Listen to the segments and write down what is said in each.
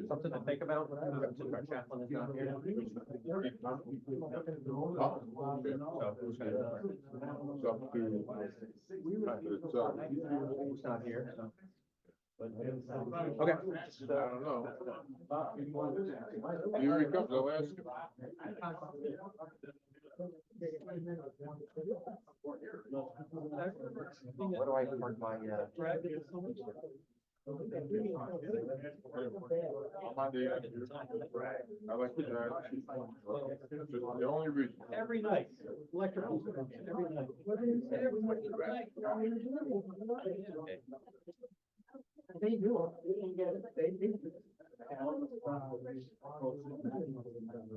Something to think about. Since our chaplain is not here. He's not here, so. Okay. I don't know. Here he comes, I'll ask him. What do I mark my, Monday, I like to drive. That's just the only reason. Every night, electrical, every night. They do.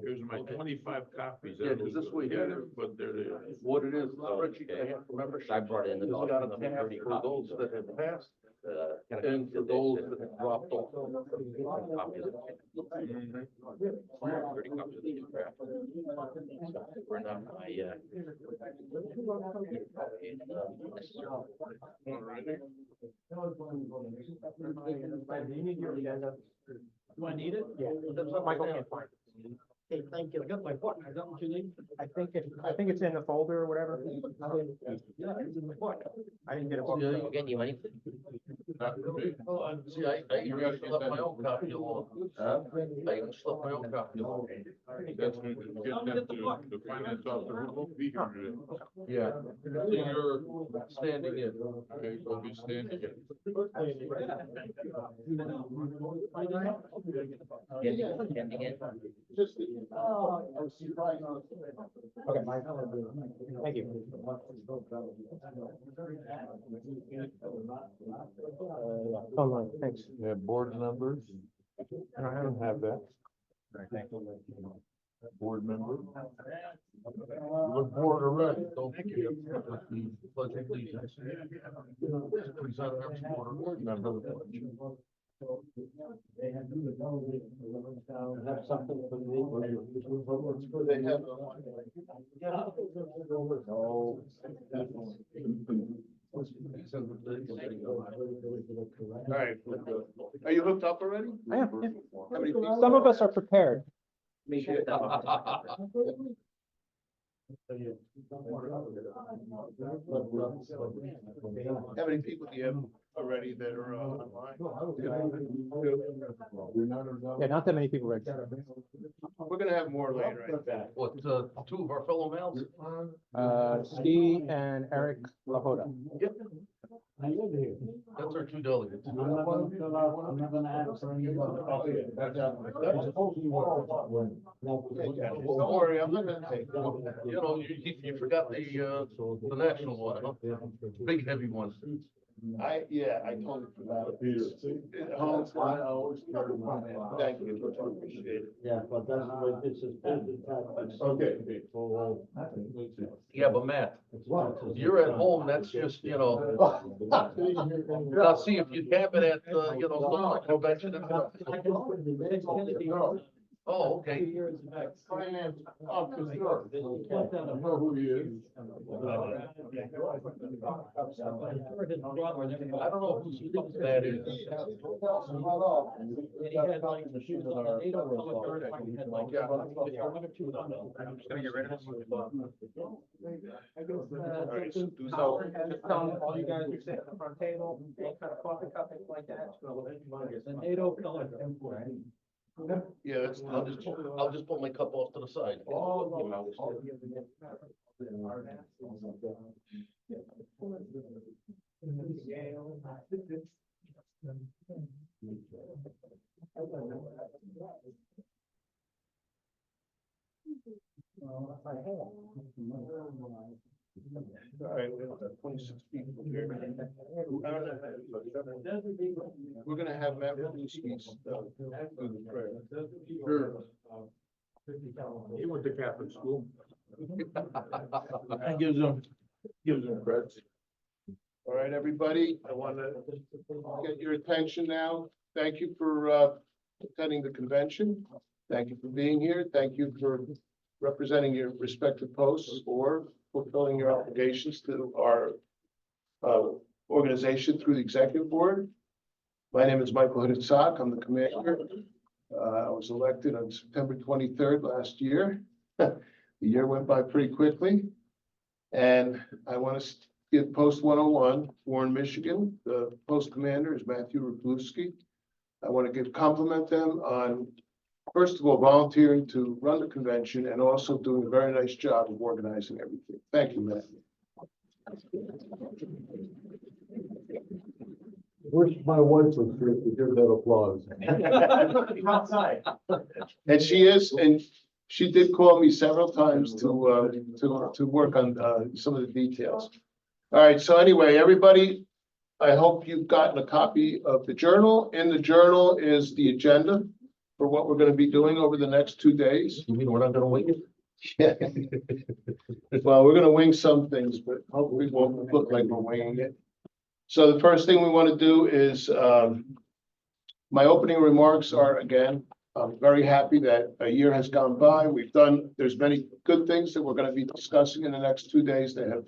Here's my 25 copies. Yeah, 'cause this way here, But they're there. what it is, spreadsheet I have for membership. I brought in the It's got a document, tab 30 for those copies. that have passed Can I and for those that have dropped off. copies of 30 copies of the new draft. We're not my, Do you need your agenda? Do I need it? Yeah, that's what Michael can't find. Okay, thank you. I got my book. I got what you need. I think it's in the folder or whatever. Yeah, it's in the book. I didn't get a book. Yeah. Getting you anything? Not for me. See, I even slept my own copy of law. I even slept my own copy of law. That's when you get them to the finance officer who won't be here today. Yeah. So you're standing in. Okay, so be standing. Getting it? I was surprised. Okay, thank you. Online, thanks. Yeah, board members. I don't I don't have that. Thank you. Board member. What board already? Don't forget the pledge of allegiance. Present our board member. Have something for me. They have. All right. Are you hooked up already? I am, yeah. How many people? Some of us are prepared. How many people do you have already that are online? Yeah, not that many people registered. We're gonna have more later, I bet. What, two of our fellow males? Ski and Eric Lahoda. Yep. That's our two delegates. I'm not gonna ask for any. Don't worry, I'm not gonna take, you know, you forgot the national one, huh? Big heavy one. Yeah, I totally forgot. I always carry mine. Thank you, I appreciate it. Yeah, but that's the way this is. Okay. Yeah, but Matt, you're at home, that's just, you know. Now, see, if you have it at, you know, some convention. Oh, okay. Finance officer. I know who he is. I don't know whose that is. And he had like the shoes on the NATO colored shirt, he had like. Yeah. I'm just gonna get rid of this. So, Just tell them all you guys are sitting at the front table, any kind of coffee cup, things like that. The NATO colored. yeah, that's, I'll just put my cup off to the side. All right, we have 26 people here. We're gonna have Matt Rusinski do the prayer. Sure. He went to Catholic school. That gives him credit. All right, everybody, I want to get your attention now. Thank you for attending the convention. Thank you for being here. Thank you for representing your respective posts or fulfilling your obligations to our organization through the executive board. My name is Michael Hitzak. I'm the commander. I was elected on September 23rd last year. The year went by pretty quickly. And I want to give Post 101, Warren, Michigan. The post commander is Matthew Rupluski. I want to compliment them on, first of all, volunteering to run the convention and also doing a very nice job of organizing everything. Thank you, Matthew. Wish my wife was here to hear that applause. Outside. And she is, and she did call me several times to work on some of the details. All right, so anyway, everybody, I hope you've gotten a copy of the journal. In the journal is the agenda for what we're going to be doing over the next 2 days. You mean we're not gonna wing it? Yeah. Well, we're going to wing some things, but hopefully it won't look like we're winging it. So the first thing we want to do is, my opening remarks are, again, I'm very happy that a year has gone by. There's many good things that we're going to be discussing in the next 2 days that have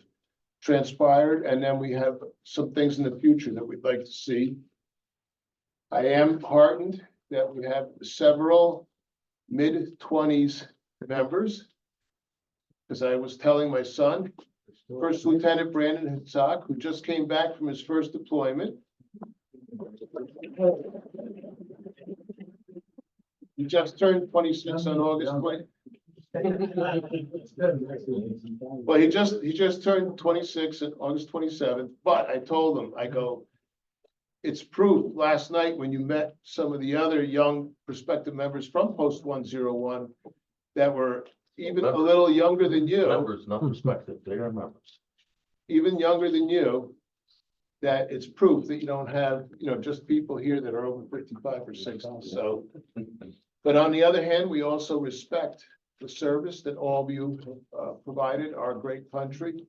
transpired. And then we have some things in the future that we'd like to see. I am heartened that we have several mid-20s members. Because I was telling my son, First Lieutenant Brandon Hitzak, who just came back from his first deployment. He just turned 26 on August 20. Well, he just turned 26 on August 27th, but I told him, I go, it's proof last night when you met some of the other young prospective members from Post 101 that were even a little younger than you. Members, not prospective, they are members. Even younger than you, that it's proof that you don't have, just people here that are over 55 or 60. So, but on the other hand, we also respect the service that all of you provided our great country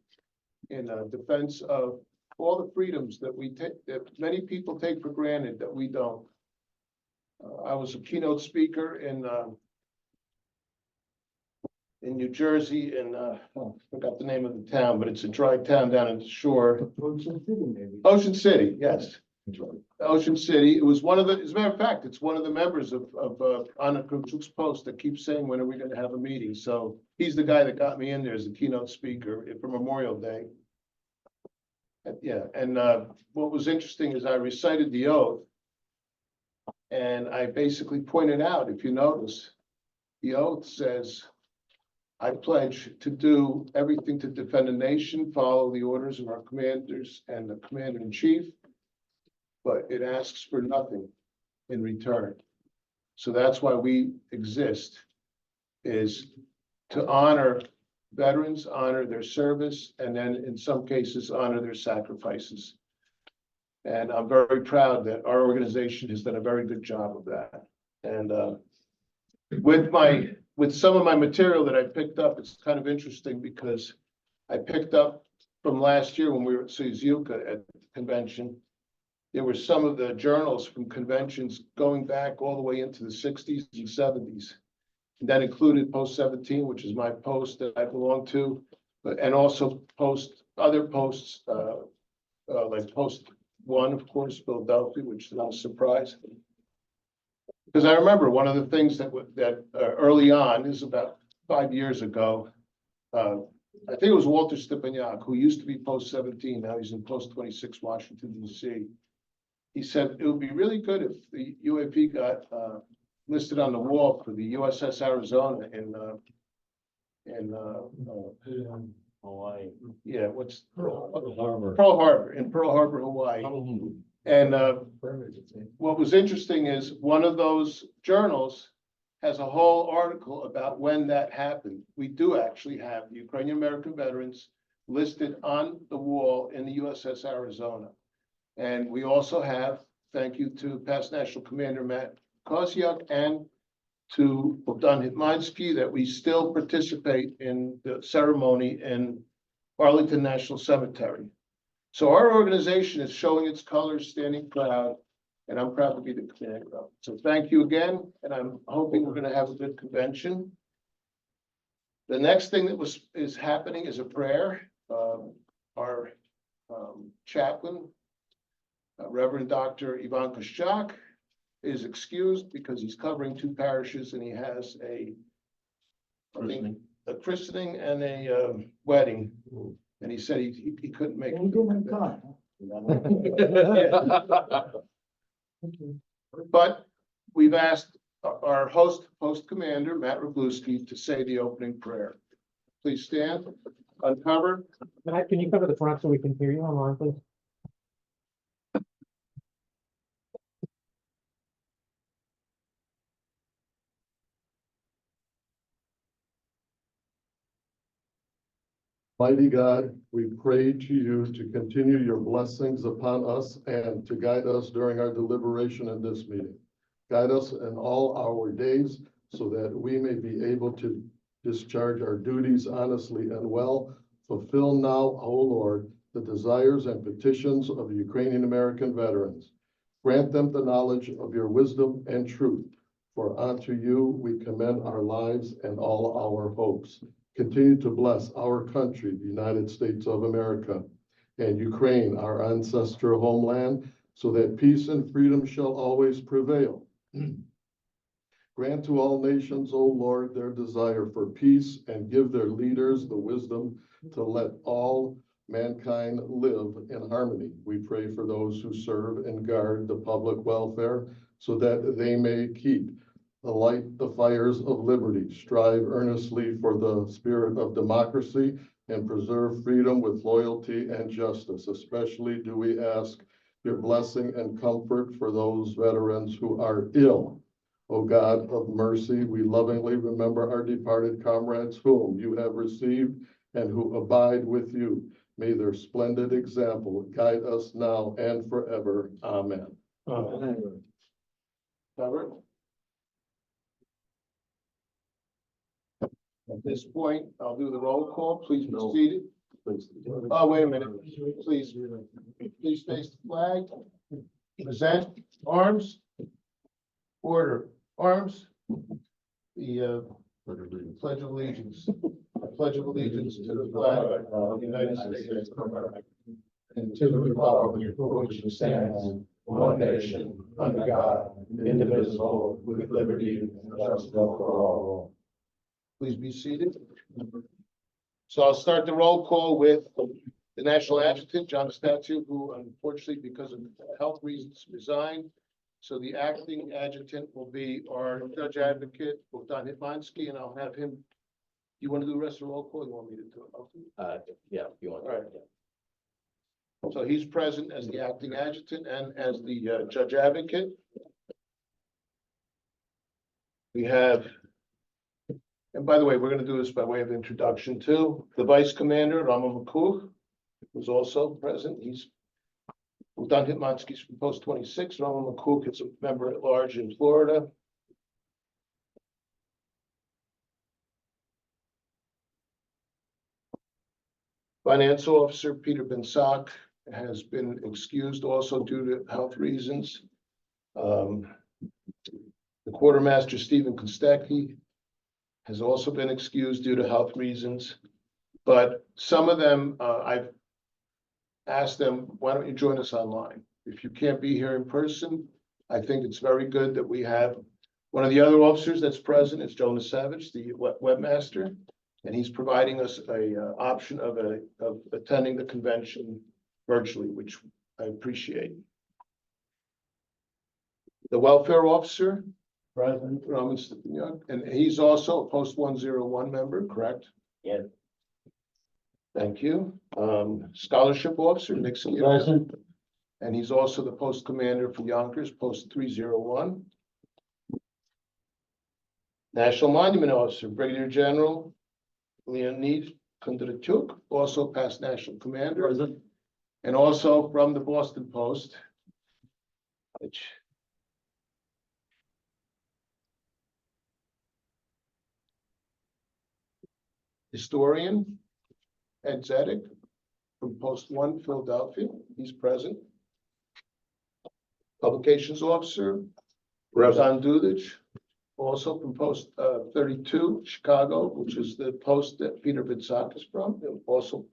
in defense of all the freedoms that we take, that many people take for granted that we don't. I was a keynote speaker in New Jersey, and I forgot the name of the town, but it's a dry town down in the shore. Ocean City, maybe. Ocean City, yes. Ocean City. It was one of the, as a matter of fact, it's one of the members of Anna Krupchuk's post that keeps saying, when are we going to have a meeting? So he's the guy that got me in there as a keynote speaker for Memorial Day. Yeah, and what was interesting is I recited the oath, and I basically pointed out, if you notice, the oath says, I pledge to do everything to defend the nation, follow the orders of our commanders and the commander-in-chief, but it asks for nothing in return. So that's why we exist, is to honor veterans, honor their service, and then in some cases, honor their sacrifices. And I'm very proud that our organization has done a very good job of that. And with some of my material that I picked up, it's kind of interesting because I picked up from last year when we were at Suzuka at the convention. There were some of the journals from conventions going back all the way into the 60s and 70s. And that included Post 17, which is my post that I belong to, and also other posts, like Post 1, of course, Philadelphia, which is not a surprise. Because I remember one of the things that early on, this is about 5 years ago, I think it was Walter Stepaniak, who used to be Post 17, now he's in Post 26, Washington, D.C. He said it would be really good if the UAP got listed on the wall for the USS Arizona in Hawaii. yeah, what's Pearl Harbor. Pearl Harbor, in Pearl Harbor, Hawaii. And what was interesting is one of those journals has a whole article about when that happened. We do actually have the Ukrainian American Veterans listed on the wall in the USS Arizona. And we also have, thank you to past National Commander Matt Koziak and to Bogdan Hitmansky, that we still participate in the ceremony in Arlington National Cemetery. So our organization is showing its colors, standing proud, and I'm proud to be the commander of it. So thank you again, and I'm hoping we're going to have a good convention. The next thing that is happening is a prayer. Our chaplain, Reverend Dr. Ivan Koschak is excused because he's covering two parishes and he has I think, a christening and a wedding. And he said he couldn't make it. But we've asked our post commander, Matt Rogluski, to say the opening prayer. Please stand, uncover. Matt, can you cover the front so we can hear you online, please? Mighty God, we pray to you to continue your blessings upon us and to guide us during our deliberation in this meeting. Guide us in all our days so that we may be able to discharge our duties honestly and well. Fulfill now, O Lord, the desires and petitions of the Ukrainian American veterans. Grant them the knowledge of your wisdom and truth. For unto you we commend our lives and all our hopes. Continue to bless our country, the United States of America, and Ukraine, our ancestral homeland, so that peace and freedom shall always prevail. Grant to all nations, O Lord, their desire for peace and give their leaders the wisdom to let all mankind live in harmony. We pray for those who serve and guard the public welfare so that they may keep light the fires of liberty, strive earnestly for the spirit of democracy, and preserve freedom with loyalty and justice. Especially do we ask your blessing and comfort for those veterans who are ill. O God of mercy, we lovingly remember our departed comrades whom you have received and who abide with you. May their splendid example guide us now and forever. Amen. Amen. Robert? At this point, I'll do the roll call. Please be seated. Oh, wait a minute. Please face the flag. Present arms. Order arms. The Pledge of Allegiance. I pledge of allegiance to the flag of the United States of America and to the republic for which it stands, one nation, under God, indivisible, with liberty and justice for all. Please be seated. So I'll start the roll call with the National Adjutant, John Statu, who unfortunately, because of health reasons, resigned. So the acting adjutant will be our Judge Advocate, Bogdan Hitmansky, and I'll have him. You want to do the rest of the roll call? You want me to do it? Yeah, if you want. All right. So he's present as the acting adjutant and as the Judge Advocate. We have. And by the way, we're going to do this by way of introduction too. The Vice Commander, Rama Makuk, was also present. He's Bogdan Hitmansky's from Post 26. Rama Makuk is a member at large in Florida. Finance Officer Peter Bensak has been excused also due to health reasons. The Quartermaster Stephen Kostecki has also been excused due to health reasons, but some of them, I've asked them, why don't you join us online? If you can't be here in person, I think it's very good that we have one of the other officers that's present is Jonas Savage, the webmaster, and he's providing us a option of attending the convention virtually, which I appreciate. The welfare officer, President Roman Stepaniuk, and he's also a Post 101 member, correct? Yeah. Thank you. Scholarship officer, Nick Skidmore. Present. And he's also the post commander for Yonkers, Post 301. National Monument Officer, Brigadier General Leonid Kondratyuk, also past national commander. Present. And also from the Boston Post, which historian Ed Zedek from Post 1, Philadelphia. He's present. Publications officer Razan Dudic, also from Post 32, Chicago, which is the post that Peter Bensak is from, also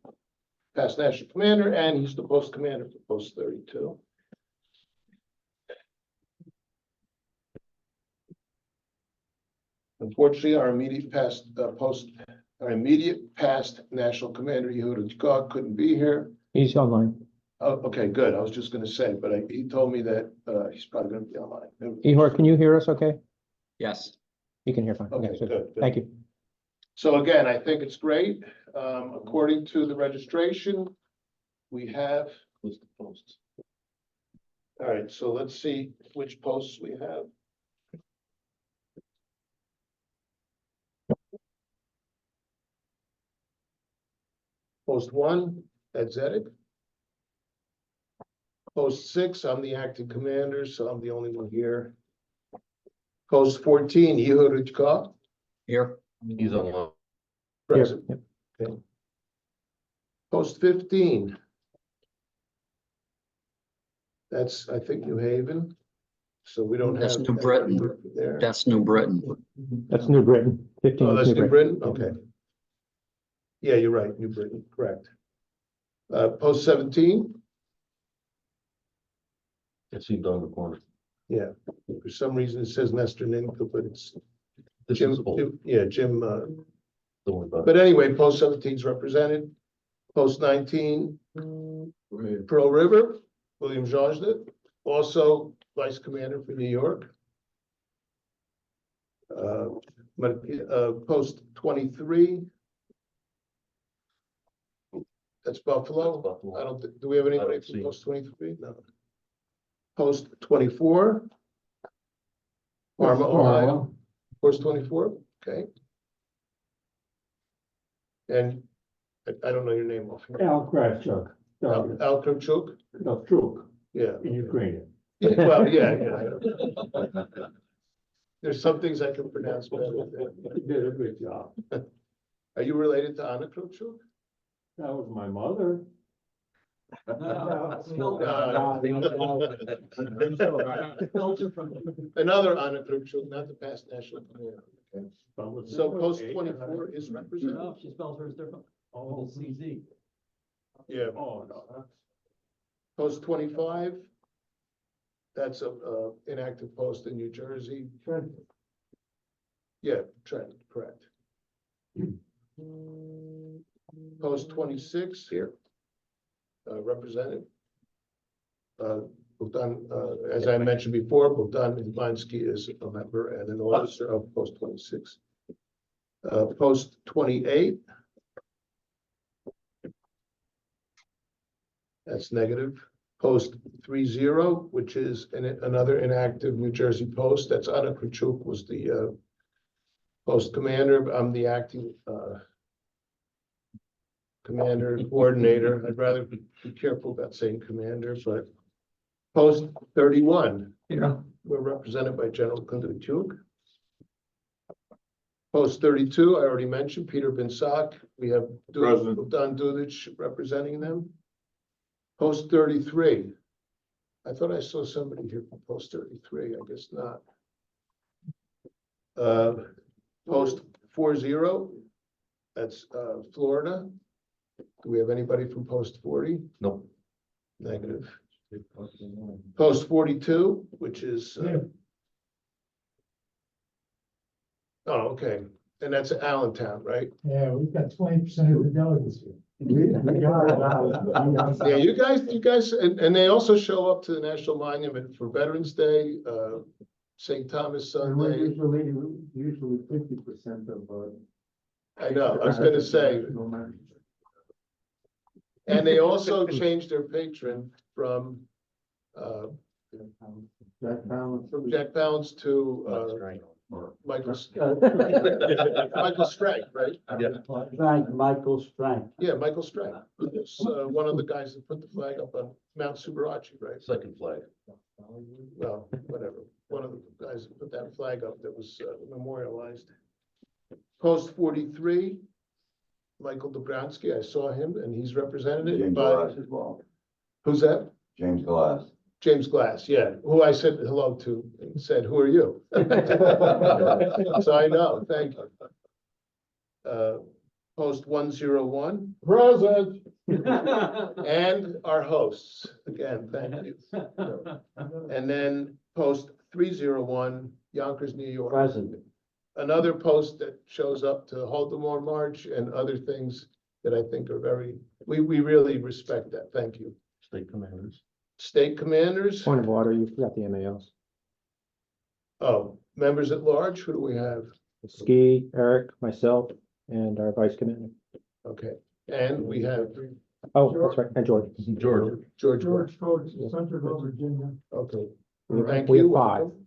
past national commander, and he's the post commander for Post 32. Unfortunately, our immediate past national commander, Yehuda Gog, couldn't be here. He's online. Oh, okay, good. I was just gonna say, but he told me that, he's probably gonna be online. Ihor, can you hear us okay? Yes. You can hear fine. Okay, so good. Thank you. So again, I think it's great. According to the registration, we have. List of posts. All right, so let's see which posts we have. Post 1, Ed Zedek. Post 6, I'm the acting commander, so I'm the only one here. Post 14, Ehud Richkov, Here. He's online. present. Yep. Okay. Post 15. That's, I think, New Haven. So we don't have. That's New Britain. There. That's New Britain. That's New Britain. 15 Oh, is that's New Britain, okay. Yeah, you're right, New Britain, correct. Post 17, It's he down the corner. yeah, for some reason it says Nestor Ninka, but it's This Jim, is old. Jim, Don't worry about it. but anyway, post 17 is represented. Post 19, Pearl River, William Jojda, also vice commander for New York. Post 23. That's Buffalo. That's Buffalo. I don't, do we have anybody don't from see. post 23? No. Post 24. Parma, Ohio. Post 24, okay. And I don't know your name off here. Al Kravchuk, Al Kravchuk? no, Truk, Yeah. in Ukrainian. Yeah, well, yeah. There's some things I can pronounce better. He did a good job. Are you related to Anna Kravchuk? That was my mother. Another Anna Kravchuk, not the past national commander. Okay. So post 24 is represented? No, she spells hers different. Oh, CZ. Yeah. oh, no, Post 25. That's a inactive post in New Jersey. Yeah, Trent, correct. Post 26 here. Represented. Bogdan, as I mentioned before, Bogdan Hidlansky is a member and an officer of post 26. Post 28. That's negative. Post 30, which is another inactive New Jersey post. That's Anna Kravchuk was the post commander. I'm the acting commander, coordinator. I'd rather be careful about saying commander, but post 31. Yeah. We're represented by General Kundachuk. Post 32, I already mentioned, Peter Binsak. We have Present. Don Dudich representing them. Post 33. I thought I saw somebody here from post 33. I guess not. Post 40. That's Florida. Do we have anybody from post 40? Nope. Negative. Post 42, which is. Oh, okay. And that's Allentown, right? Yeah, we've got 20% of the delegates here. Yeah, you guys, and they also show up to the National Monument for Veterans Day, St. Thomas Sunday. Usually 50% of. I know, I was gonna say, and they also changed their patron from, Jack Palance to, Michael Strank, right? Michael Strank. Yeah, Michael Strank. It's, one of the guys that put the flag up on Mount Subarachi, right? Second flag. Well, whatever. One of the guys that put that flag up that was memorialized. Post 43, Michael Dobronsky, I saw him and he's represented James by, Glass as well. who's that? James Glass. James Glass, yeah, who I said hello to and said, who are you? So I know, thank you. Post 101. Present. And our hosts, again, thank you. And then post 301, Yonkers, New York. Present. another post that shows up to hold the more march and other things that I think are we really respect that. Thank you. State commanders. State commanders, Point of order, you forgot the MAOs. oh, members at large, who do we have? Ski, Eric, myself, and our vice commander. Okay, and we have Oh, that's right, and George. George. George. Centerville, Virginia. Okay, We have- thank we have you. 5. Welcome.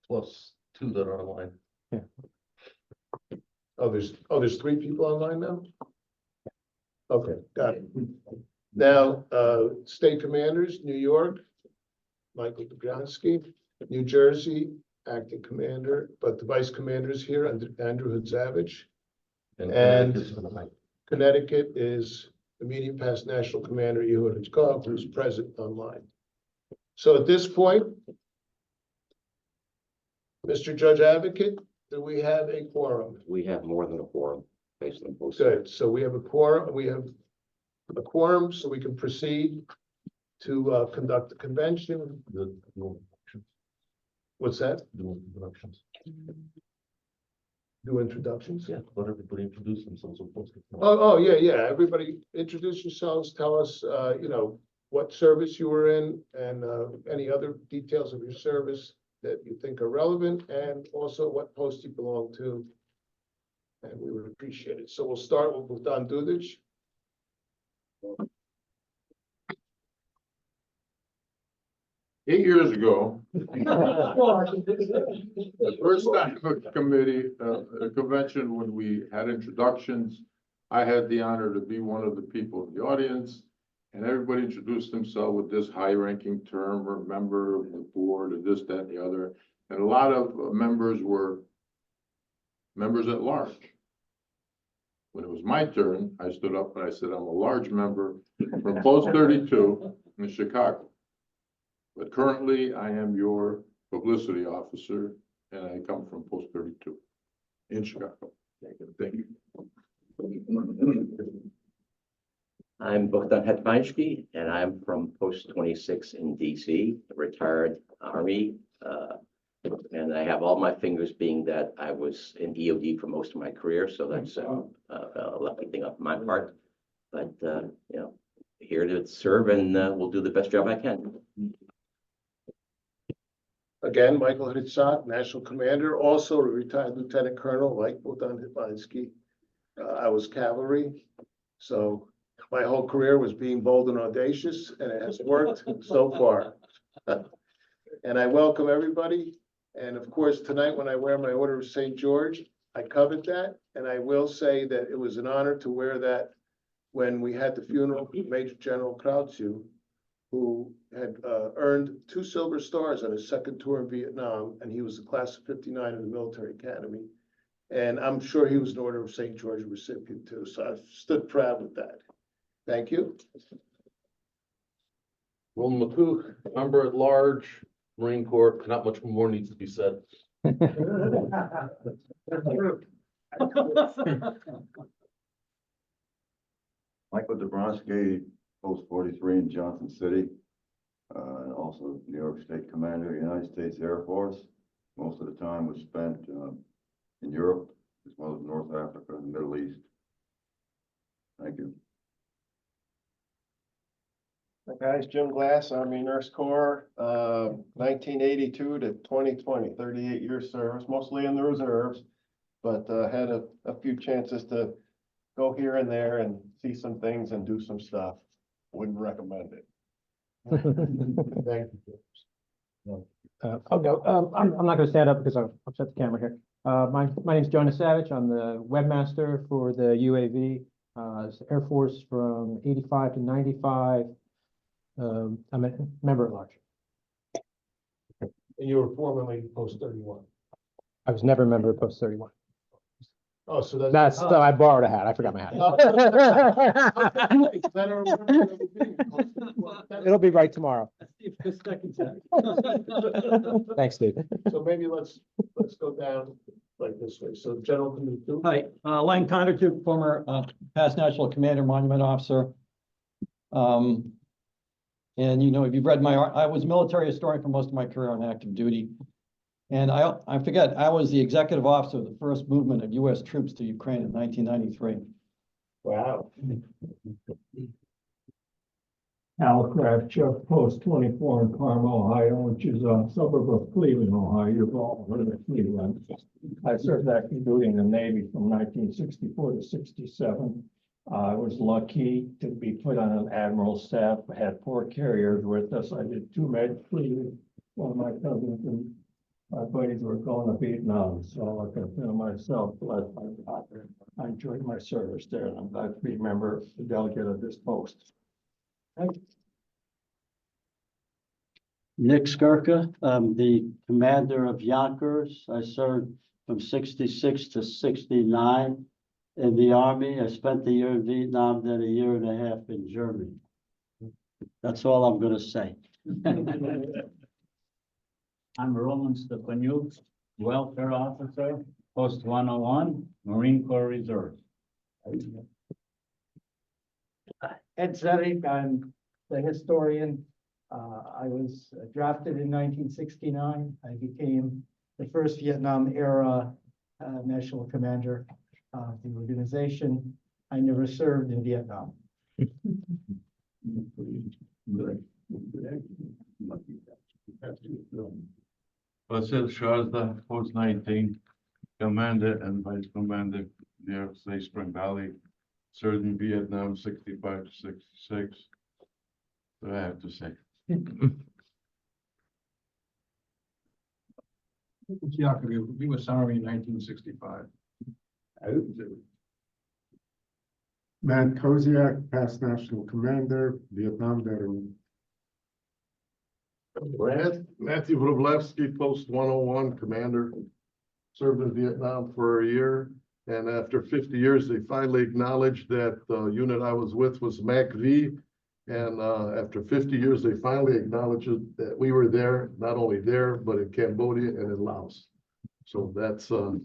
Plus 2 that are online. Oh, there's 3 people online now? Okay, got it. Now, state commanders, New York, Michael Dobrowski, New Jersey, acting commander, but the vice commander is here, Andrew Hudzavich. And Connecticut is the medium past national commander, Ehud Hitchcock, who's present online. So at this point, Mr. Judge Advocate, do we have a quorum? We have more than a quorum based on post. Good, so we have a quorum, so we can proceed to conduct the convention. What's that? Introductions. Do introductions? Yeah, let everybody introduce themselves. Oh, yeah, everybody introduce yourselves, tell us, what service you were in and, any other details of your service that you think are relevant, and also what post you belong to. And we would appreciate it. So we'll start with Don Dudich. Eight years ago, the first time a committee, a convention, when we had introductions, I had the honor to be one of the people in the audience, and everybody introduced themselves with this high-ranking term, or member of the board, or this, that, and the other. And a lot of members were members at large. When it was my turn, I stood up and I said, I'm a large member from Post 32 in Chicago. But currently, I am your publicity officer, and I come from Post 32 in Chicago. Thank you. I'm Bogdan Hetmansky, and I'm from Post 26 in DC, retired Army. And I have all my fingers being that I was in EOD for most of my career, so that's a lucky thing on my part. But, here to serve, and we'll do the best job I can. Again, Michael Hitzak, National Commander, also a retired Lieutenant Colonel like Bogdan Hitmansky. I was cavalry, so my whole career was being bold and audacious, and it has worked so far. And I welcome everybody. And of course, tonight, when I wear my Order of St. George, I covet that. And I will say that it was an honor to wear that when we had the funeral of Major General Krautzu, who had earned 2 Silver Stars on his second tour in Vietnam, and he was the class of '59 in the military academy. And I'm sure he was an Order of St. George recipient too, so I stood proud with that. Thank you. Roland McCook, member at large, Marine Corps, not much more needs to be said. Michael Dobrowski, Post 43 in Johnson City, and also New York State Commander, United States Air Force. Most of the time was spent in Europe, as well as North Africa and the Middle East. Thank you. Hi guys, Jim Glass, Army Nurse Corps, 1982 to 2020, 38 years service, mostly in the reserves, but had a few chances to go here and there and see some things and do some stuff. Wouldn't recommend it. Thank you. I'll go. I'm not gonna stand up because I've upset the camera here. My name's Jonas Savage. I'm the webmaster for the UAV, Air Force from 85 to 95. I'm a member at large. And you were formerly Post 31. I was never a member of Post 31. Oh, so that's. That's, I borrowed a hat. I forgot my hat. It'll be right tomorrow. Thanks, Steve. So maybe let's go down like this way. So General Knut. Hi, Lang Condertuk, former past National Commander, Monument Officer. And if you've read I was a military historian for most of my career on active duty. And I forget, I was the executive officer of the first movement of US troops to Ukraine in 1993. Wow. Al Kraft, Chef Post 24 in Carmel, Ohio, which is a suburb of Cleveland, Ohio. You've all heard of Cleveland. I served active duty in the Navy from 1964 to 67. I was lucky to be put on an admiral's staff. I had 4 carriers with us. I did 2 med leave. One of my cousins and my buddies were going to Vietnam, so I consider myself blessed by God. I enjoyed my service there, and I'm glad to be a member, the delegate of this post. Nick Skirka, I'm the commander of Yonkers. I served from 66 to 69 in the Army. I spent a year in Vietnam, then a year and a half in Germany. That's all I'm gonna say. I'm Roman Stepanuk, welfare officer, post 101, Marine Corps Reserve. Ed Zedek, I'm the historian. I was drafted in 1969. I became the first Vietnam era national commander of the organization. I never served in Vietnam. Vasil Shazda, post 19, commander and vice commander near say Spring Valley, served in Vietnam 65 to 66. What do I have to say? U.S. Army in 1965. Matt Koziak, past national commander, Vietnam veteran. Matthew Wroblewski, post 101, commander, served in Vietnam for a year. And after 50 years, they finally acknowledged that the unit I was with was MACV. And after 50 years, they finally acknowledged that we were there, not only there, but in Cambodia and in Laos. So that's what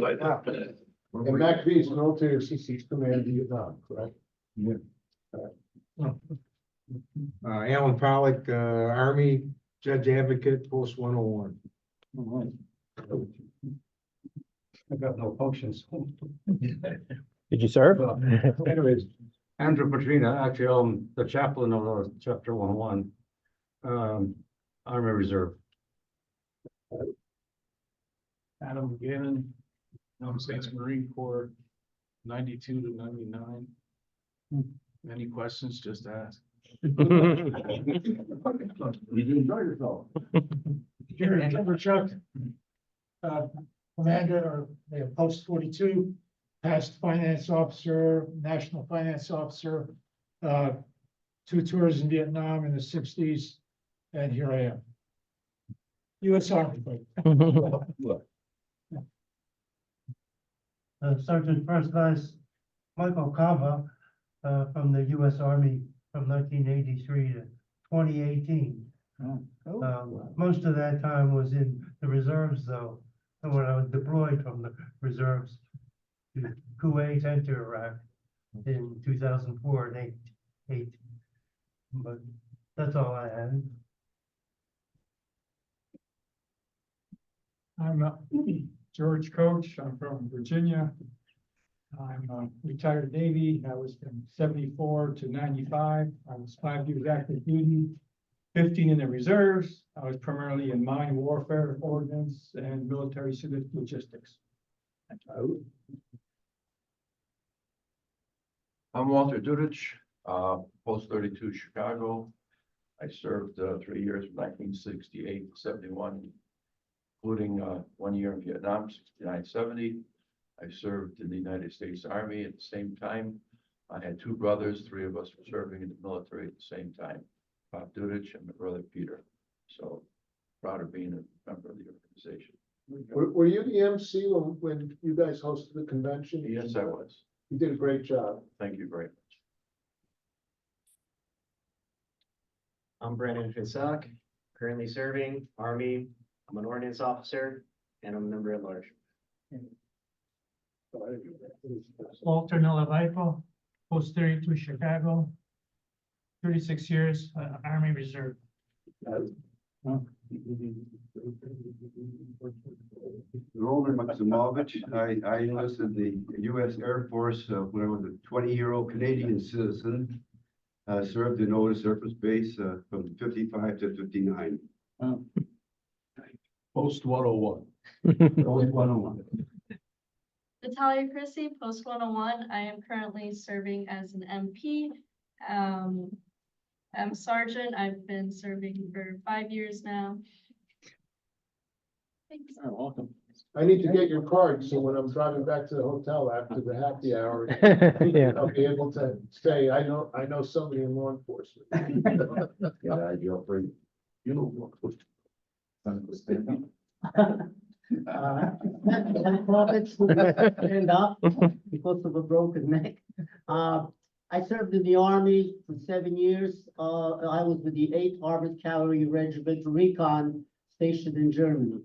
I did. And MACV is military CC command in Vietnam, correct? Alan Pollock, Army Judge Advocate, post 101. All right. I got no functions. Did you serve? Anyways, Andrew Petrina, actually, the chaplain of chapter 101, Army Reserve. Adam Gannon, United States Marine Corps, 92 to 99. Any questions, just ask. You enjoy yourself. Trevor Chuck, commander or post 42, past finance officer, national finance officer, 2 tours in Vietnam in the 60s, and here I am. U.S. Army. Sergeant First Class Michael Kava, from the U.S. Army from 1983 to 2018. Most of that time was in the reserves, though, and when I was deployed from the reserves to Kuwait and to Iraq in 2004 and 8. But that's all I had. I'm George Coach. I'm from Virginia. I'm retired Navy. I was from 74 to 95. I was 5 years active duty, 15 in the reserves. I was primarily in mine warfare, ordnance, and military civic logistics. I'm Walter Dudich, post 32 Chicago. I served 3 years from 1968 to 71, including 1 year in Vietnam, 69-70. I served in the United States Army at the same time. I had 2 brothers, 3 of us were serving in the military at the same time, Bob Dudich and my brother Peter. So proud of being a member of the organization. Were you the MC when you guys hosted the convention? Yes, I was. You did a great job. Thank you very much. I'm Brandon Fisak, currently serving Army. I'm an ordnance officer and I'm a member at large. Walter Nalavaiko, post 32 Chicago, 36 years, Army Reserve. Roman Maximovich, I enlisted the U.S. Air Force when I was a 20-year-old Canadian citizen. Served in Otis Air Force Base from 55 to 59. Post 101. Post 101. Natalia Chrissy, post 101. I am currently serving as an MP. I'm a sergeant. I've been serving for 5 years now. Thanks. Welcome. I need to get your card, so when I'm driving back to the hotel after the happy hour, Yeah. I'll be able to say, I know somebody in law enforcement. You're free. You know, Profits stand up because of a broken neck. I served in the Army for 7 years. I was with the 8th Armored Cavalry Regiment Recon stationed in Germany.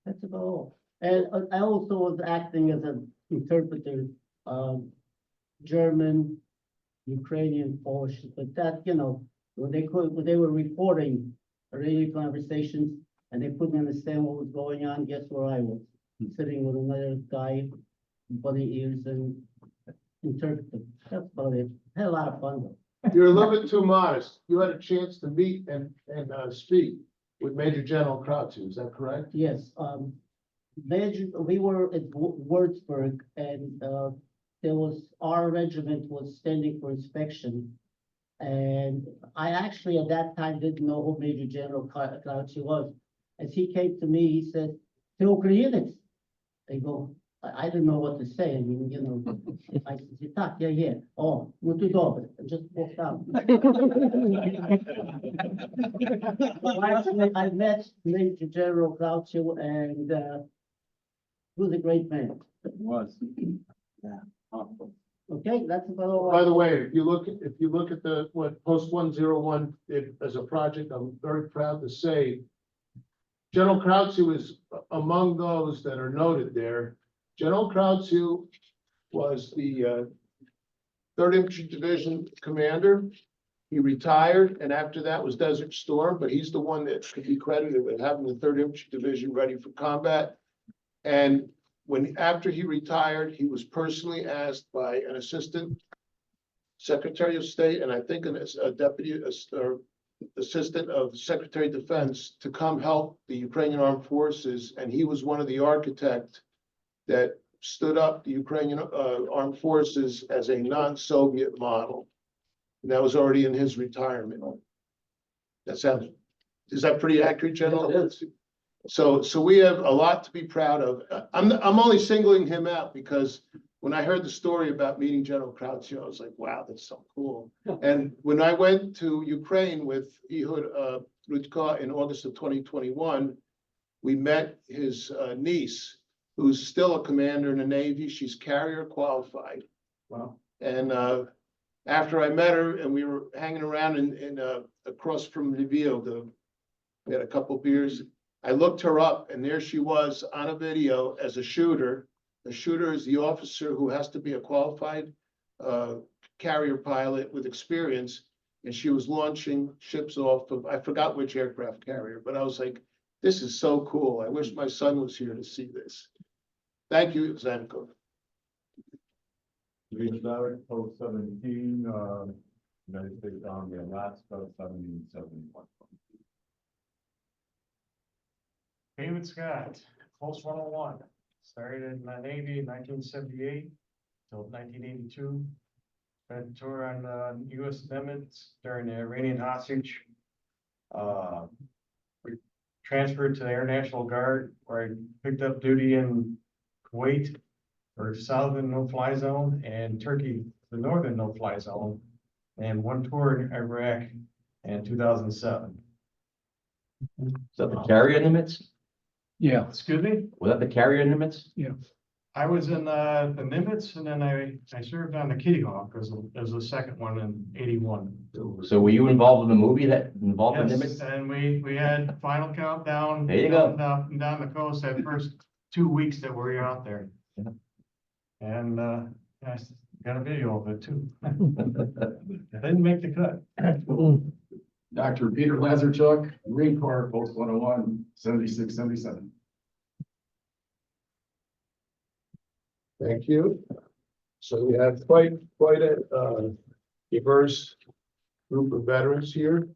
That's about all. And I also was acting as an interpreter, German, Ukrainian, Polish, but that, when they were reporting radio conversations and they couldn't understand what was going on, guess where I was? Sitting with another guy, bunny ears and interpreting. That's about it. Had a lot of fun though. You're a little bit too modest. You had a chance to meet and speak with Major General Krautzu, is that correct? Yes, we were at Würzburg and, our regiment was standing for inspection. And I actually at that time didn't know who Major General Krautzu was. As he came to me, he said, "Ty Ukrainiec." I go, I didn't know what to say. I mean, I said, "Tak, yeah. Oh, no to dobre." I just walked out. Actually, I met Major General Krautzu and, he was a great man. It was. Okay, that's about all. By the way, if you look at what Post 101 did as a project, I'm very proud to say General Krautzu is among those that are noted there. General Krautzu was the 3rd Infantry Division commander. He retired, and after that was Desert Storm, but he's the one that could be credited with having the 3rd Infantry Division ready for combat. And after he retired, he was personally asked by an assistant Secretary of State, and I think a deputy or assistant of Secretary of Defense to come help the Ukrainian Armed Forces, and he was one of the architects that stood up the Ukrainian Armed Forces as a non-Soviet model. And that was already in his retirement. Is that pretty accurate, General? It is. So we have a lot to be proud of. I'm only singling him out because when I heard the story about meeting General Krautzu, I was like, wow, that's so cool. And when I went to Ukraine with Ehud Rudko in August of 2021, we met his niece, who's still a commander in the Navy. She's carrier qualified. Wow. And after I met her and we were hanging around in across from Lviv, we had a couple beers. I looked her up and there she was on a video as a shooter. A shooter is the officer who has to be a qualified carrier pilot with experience. And she was launching ships off of, I forgot which aircraft carrier, but I was like, this is so cool. I wish my son was here to see this. Thank you, Zanko. Reached out post 17, United States Army, Alaska, 1771. David Scott, post 101, started in the Navy in 1978 till 1982. Spent a tour on U.S. Nimitz during the Iranian hostage. We transferred to the Air National Guard, where I picked up duty in Kuwait for Southern No-Fly Zone and Turkey, the Northern No-Fly Zone, and one tour in Iraq in 2007. Is that the carrier Nimitz? Yeah. Excuse me? Was that the carrier Nimitz? Yeah. I was in the Nimitz and then I served on the Kitty Hawk as the second one in 81. So were you involved in the movie that involved the Yes, Nimitz? and we had final countdown. There you go. Down the coast that first 2 weeks that we were out there. Yeah. And I got a video of it too. It didn't make the cut. Dr. Peter Lazarchuk, Marine Corps, Post 101, 7677. Thank you. So we have quite a diverse group of veterans here.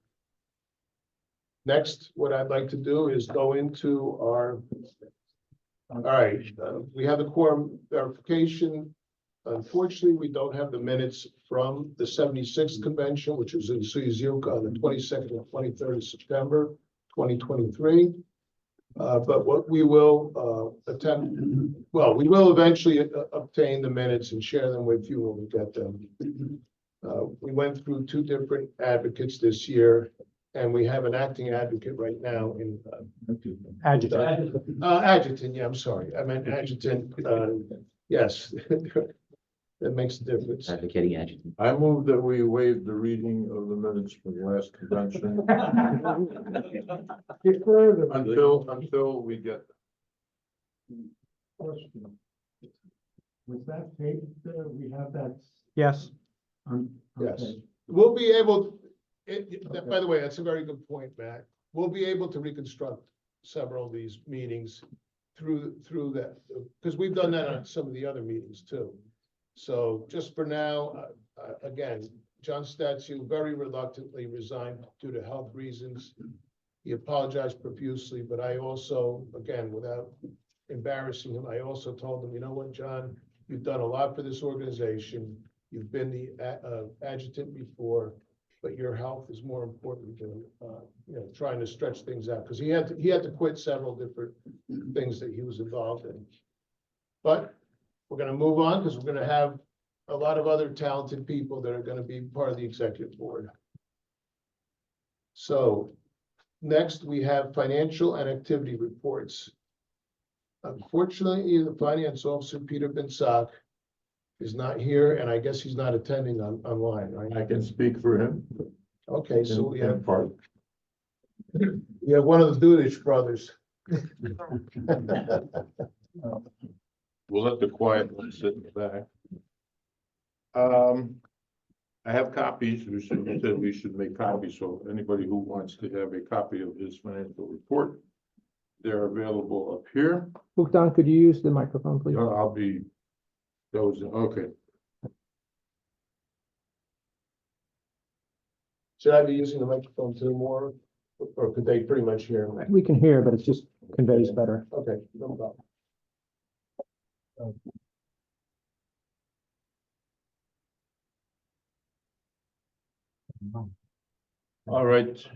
Next, what I'd like to do is go into our, all right, we have the quorum verification. Unfortunately, we don't have the minutes from the 76th convention, which was in Suzuka on the 22nd and 23rd of September, 2023. But what we will attempt, well, we will eventually obtain the minutes and share them with you when we get them. We went through 2 different advocates this year, and we have an acting advocate right now in Adjutant. adjutant, yeah, I'm sorry, I meant adjutant, yes. That makes a difference. Advocating adjutant. I move that we waive the reading of the minutes from the last convention until we get. Question. Was that taped? We have that. Yes. Yes, Okay. we'll be able, by the way, that's a very good point, Matt. We'll be able to reconstruct several of these meetings through that, because we've done that on some of the other meetings too. So just for now, again, John Statsu very reluctantly resigned due to health reasons. He apologized profusely, but I also, again, without embarrassing him, I also told him, you know what, John, you've done a lot for this organization. You've been the adjutant before, but your health is more important than trying to stretch things out, because he had to quit several different things that he was involved in. But we're going to move on because we're going to have a lot of other talented people that are going to be part of the executive board. So next we have financial and activity reports. Unfortunately, the finance officer, Peter Binsak, is not here, and I guess he's not attending online, right? I can speak for him. Okay, so we in have part. one of the Dudish brothers. We'll let the quiet one sit in the back. I have copies. We should make copies. So anybody who wants to have a copy of his financial report, they're available up here. Bogdan, could you use the microphone, please? I'll be those. Okay. Should I be using the microphone too more, or could they pretty much hear me? We can hear, but it just conveys better. Okay, no problem. All right.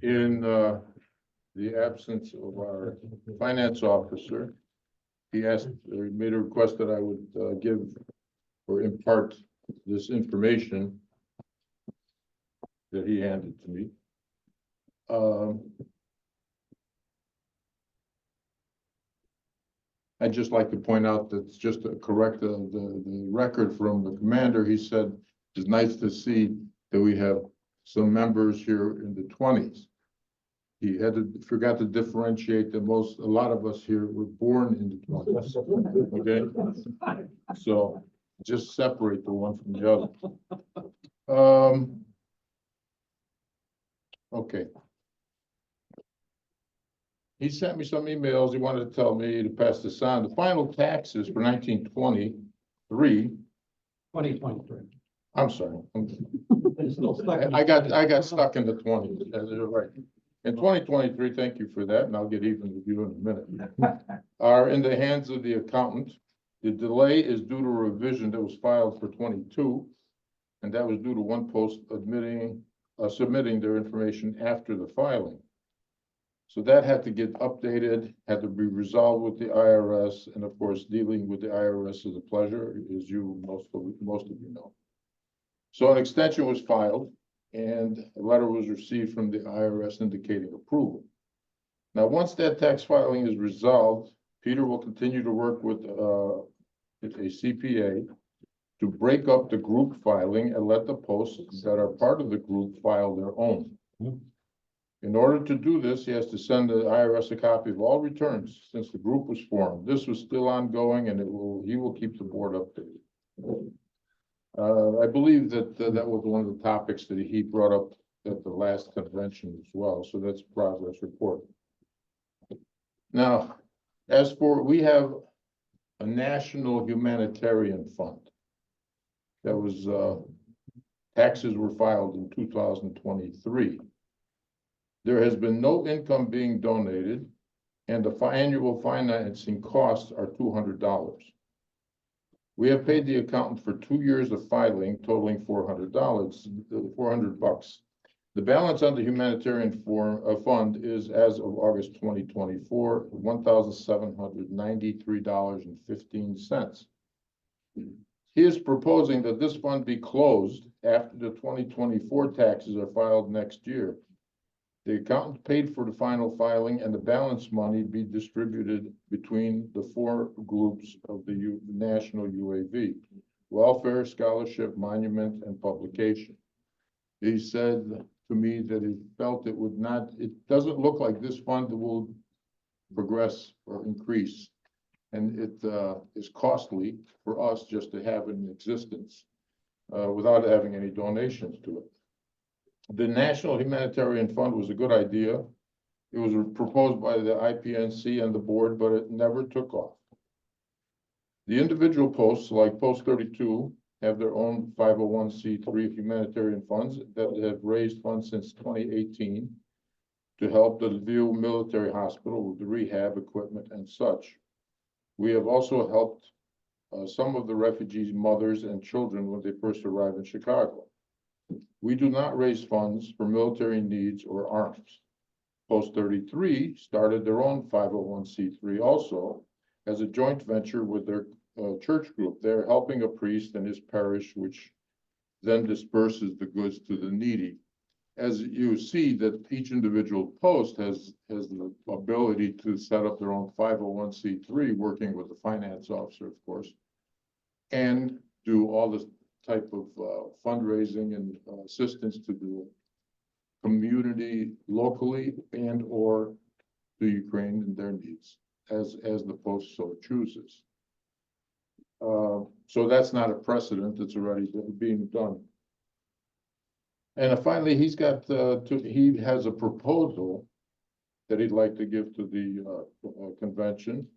In the absence of our finance officer, he made a request that I would give or impart this information that he handed to me. I'd just like to point out that it's just to correct the record from the commander. He said it's nice to see that we have some members here in the 20s. He forgot to differentiate that a lot of us here were born in the 20s. Okay, so just separate the one from the other. Okay. He sent me some emails. He wanted to tell me to pass this on. The final taxes for 1923. 2023. I'm sorry. I got stuck in the 20s. You're right. In 2023, thank you for that, and I'll get even with you in a minute. Are in the hands of the accountant. The delay is due to a revision that was filed for 22, and that was due to one post submitting their information after the filing. So that had to get updated, had to be resolved with the IRS, and of course, dealing with the IRS is a pleasure, as most of you know. So an extension was filed, and a letter was received from the IRS indicating approval. Now, once that tax filing is resolved, Peter will continue to work with a CPA to break up the group filing and let the posts that are part of the group file their own. In order to do this, he has to send the IRS a copy of all returns since the group was formed. This was still ongoing, and he will keep the board updated. I believe that that was one of the topics that he brought up at the last convention as well, so that's a progress report. Now, as for, we have a national humanitarian fund. That was, taxes were filed in 2023. There has been no income being donated, and the annual financing costs are $200. We have paid the accountant for 2 years of filing totaling $400, $400. The balance on the humanitarian fund is, as of August 2024, $1,793.15. He is proposing that this fund be closed after the 2024 taxes are filed next year. The accountant paid for the final filing, and the balance money be distributed between the 4 groups of the national UAV: welfare, scholarship, monument, and publication. He said to me that he felt it would not, it doesn't look like this fund will progress or increase. And it is costly for us just to have it in existence without having any donations to it. The National Humanitarian Fund was a good idea. It was proposed by the IPNC and the board, but it never took off. The individual posts, like Post 32, have their own 501c3 humanitarian funds that have raised funds since 2018 to help the Lviv Military Hospital with the rehab equipment and such. We have also helped some of the refugees' mothers and children when they first arrived in Chicago. We do not raise funds for military needs or arms. Post 33 started their own 501c3 also as a joint venture with their church group. They're helping a priest in his parish, which then disperses the goods to the needy. As you see, that each individual post has the ability to set up their own 501c3, working with the finance officer, of course, and do all this type of fundraising and assistance to the community locally and or to Ukraine and their needs as the post so chooses. So that's not a precedent, it's already being done. And finally, he's got he has a proposal that he'd like to give to the convention.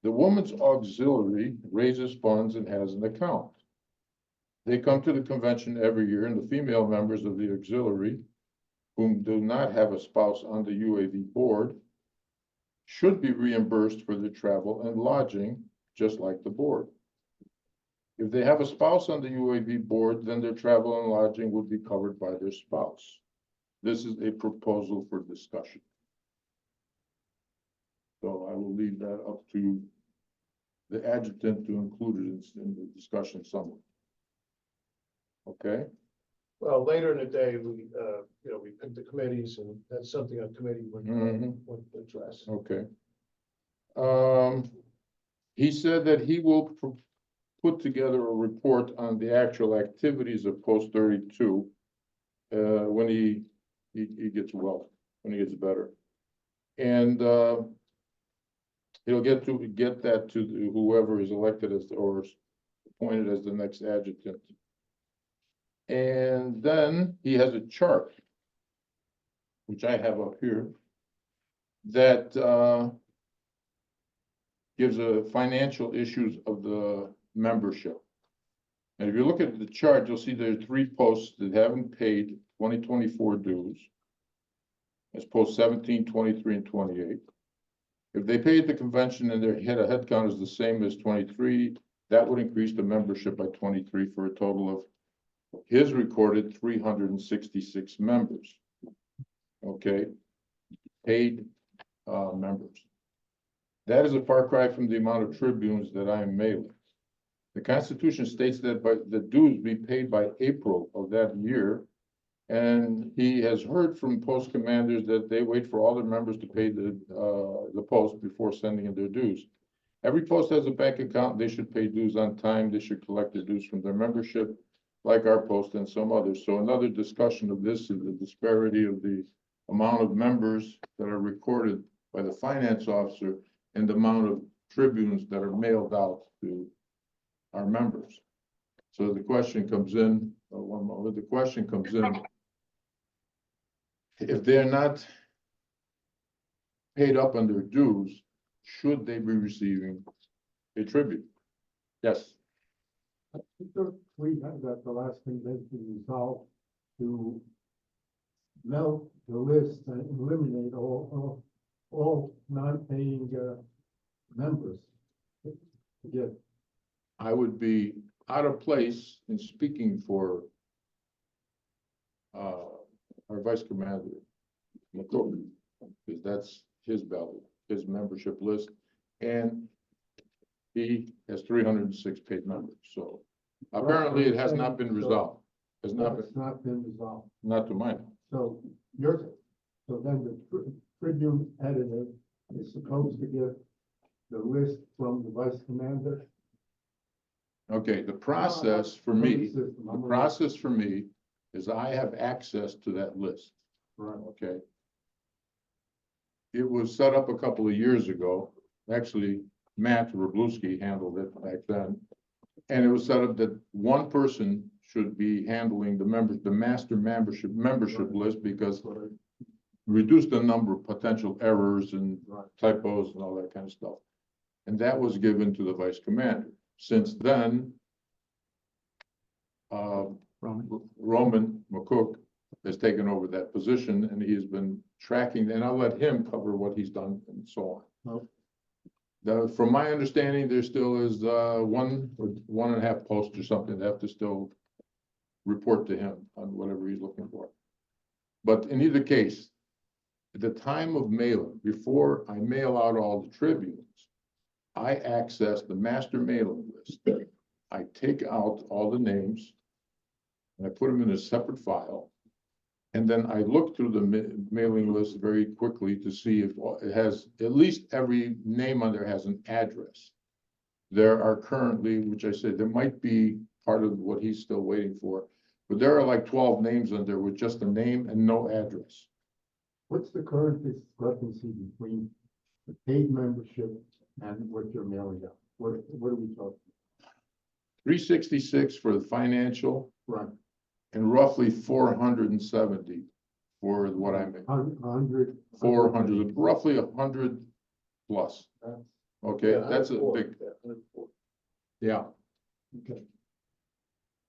The Women's Auxiliary raises funds and has an account. They come to the convention every year, and the female members of the auxiliary, whom do not have a spouse on the UAV board, should be reimbursed for their travel and lodging, just like the board. If they have a spouse on the UAV board, then their travel and lodging would be covered by their spouse. This is a proposal for discussion. So I will leave that up to the adjutant to include it in the discussion somewhere. Okay? Well, later in the day, we pick the committees, and that's something a committee would address. Okay. He said that he will put together a report on the actual activities of Post 32 when he gets well, when he gets better. And he'll get that to whoever is elected as or appointed as the next adjutant. And then he has a chart, which I have up here, that gives a financial issues of the membership. And if you look at the chart, you'll see there are 3 posts that haven't paid 2024 dues. That's post 17, 23, and 28. If they paid the convention and their head count is the same as 23, that would increase the membership by 23 for a total of his recorded 366 members. Okay, paid members. That is a far cry from the amount of tribunes that I am mailing. The Constitution states that the dues be paid by April of that year, and he has heard from post commanders that they wait for all their members to pay the post before sending in their dues. Every post has a bank account. They should pay dues on time. They should collect their dues from their membership, like our post and some others. So another discussion of this is the disparity of the amount of members that are recorded by the finance officer and the amount of tribunes that are mailed out to our members. So the question comes in, one moment, the question comes in. If they're not paid up on their dues, should they be receiving a tribute? Yes. We had that the last convention resolved to melt the list and eliminate all non-paying, members. Yeah, I would be out of place in speaking for our vice commander, McCook, because that's his ballot, his membership list, and he has 306 paid members, so apparently it has not been resolved. Has not it's not been resolved. not to my knowledge. So so then the Tribune editor is supposed to get the list from the vice commander. Okay, the process for me, the process for me is I have access to that list. Right. Okay. It was set up a couple of years ago. Actually, Matt Wroblewski handled it back then. And it was set up that one person should be handling the master membership list, because reduce the number of potential errors and typos and all that kind of stuff. And that was given to the vice commander. Since then, Roman McCook has taken over that position, and he has been tracking, and I'll let him cover what he's done and so on. From my understanding, there still is 1.5 posts or something that have to still report to him on whatever he's looking for. But in either case, at the time of mailing, before I mail out all the tribunes, I access the master mailing list. I take out all the names and I put them in a separate file. And then I look through the mailing list very quickly to see if it has, at least every name on there has an address. There are currently, which I said, there might be part of what he's still waiting for, but there are like 12 names on there with just a name and no address. What's the current discrepancy between the paid membership and what you're mailing out? What are we talking? 366 for the financial. Right. And roughly 470 for what I make. 100. 400, roughly 100 plus. Okay, Yeah, that's a 104. big, yeah. Okay.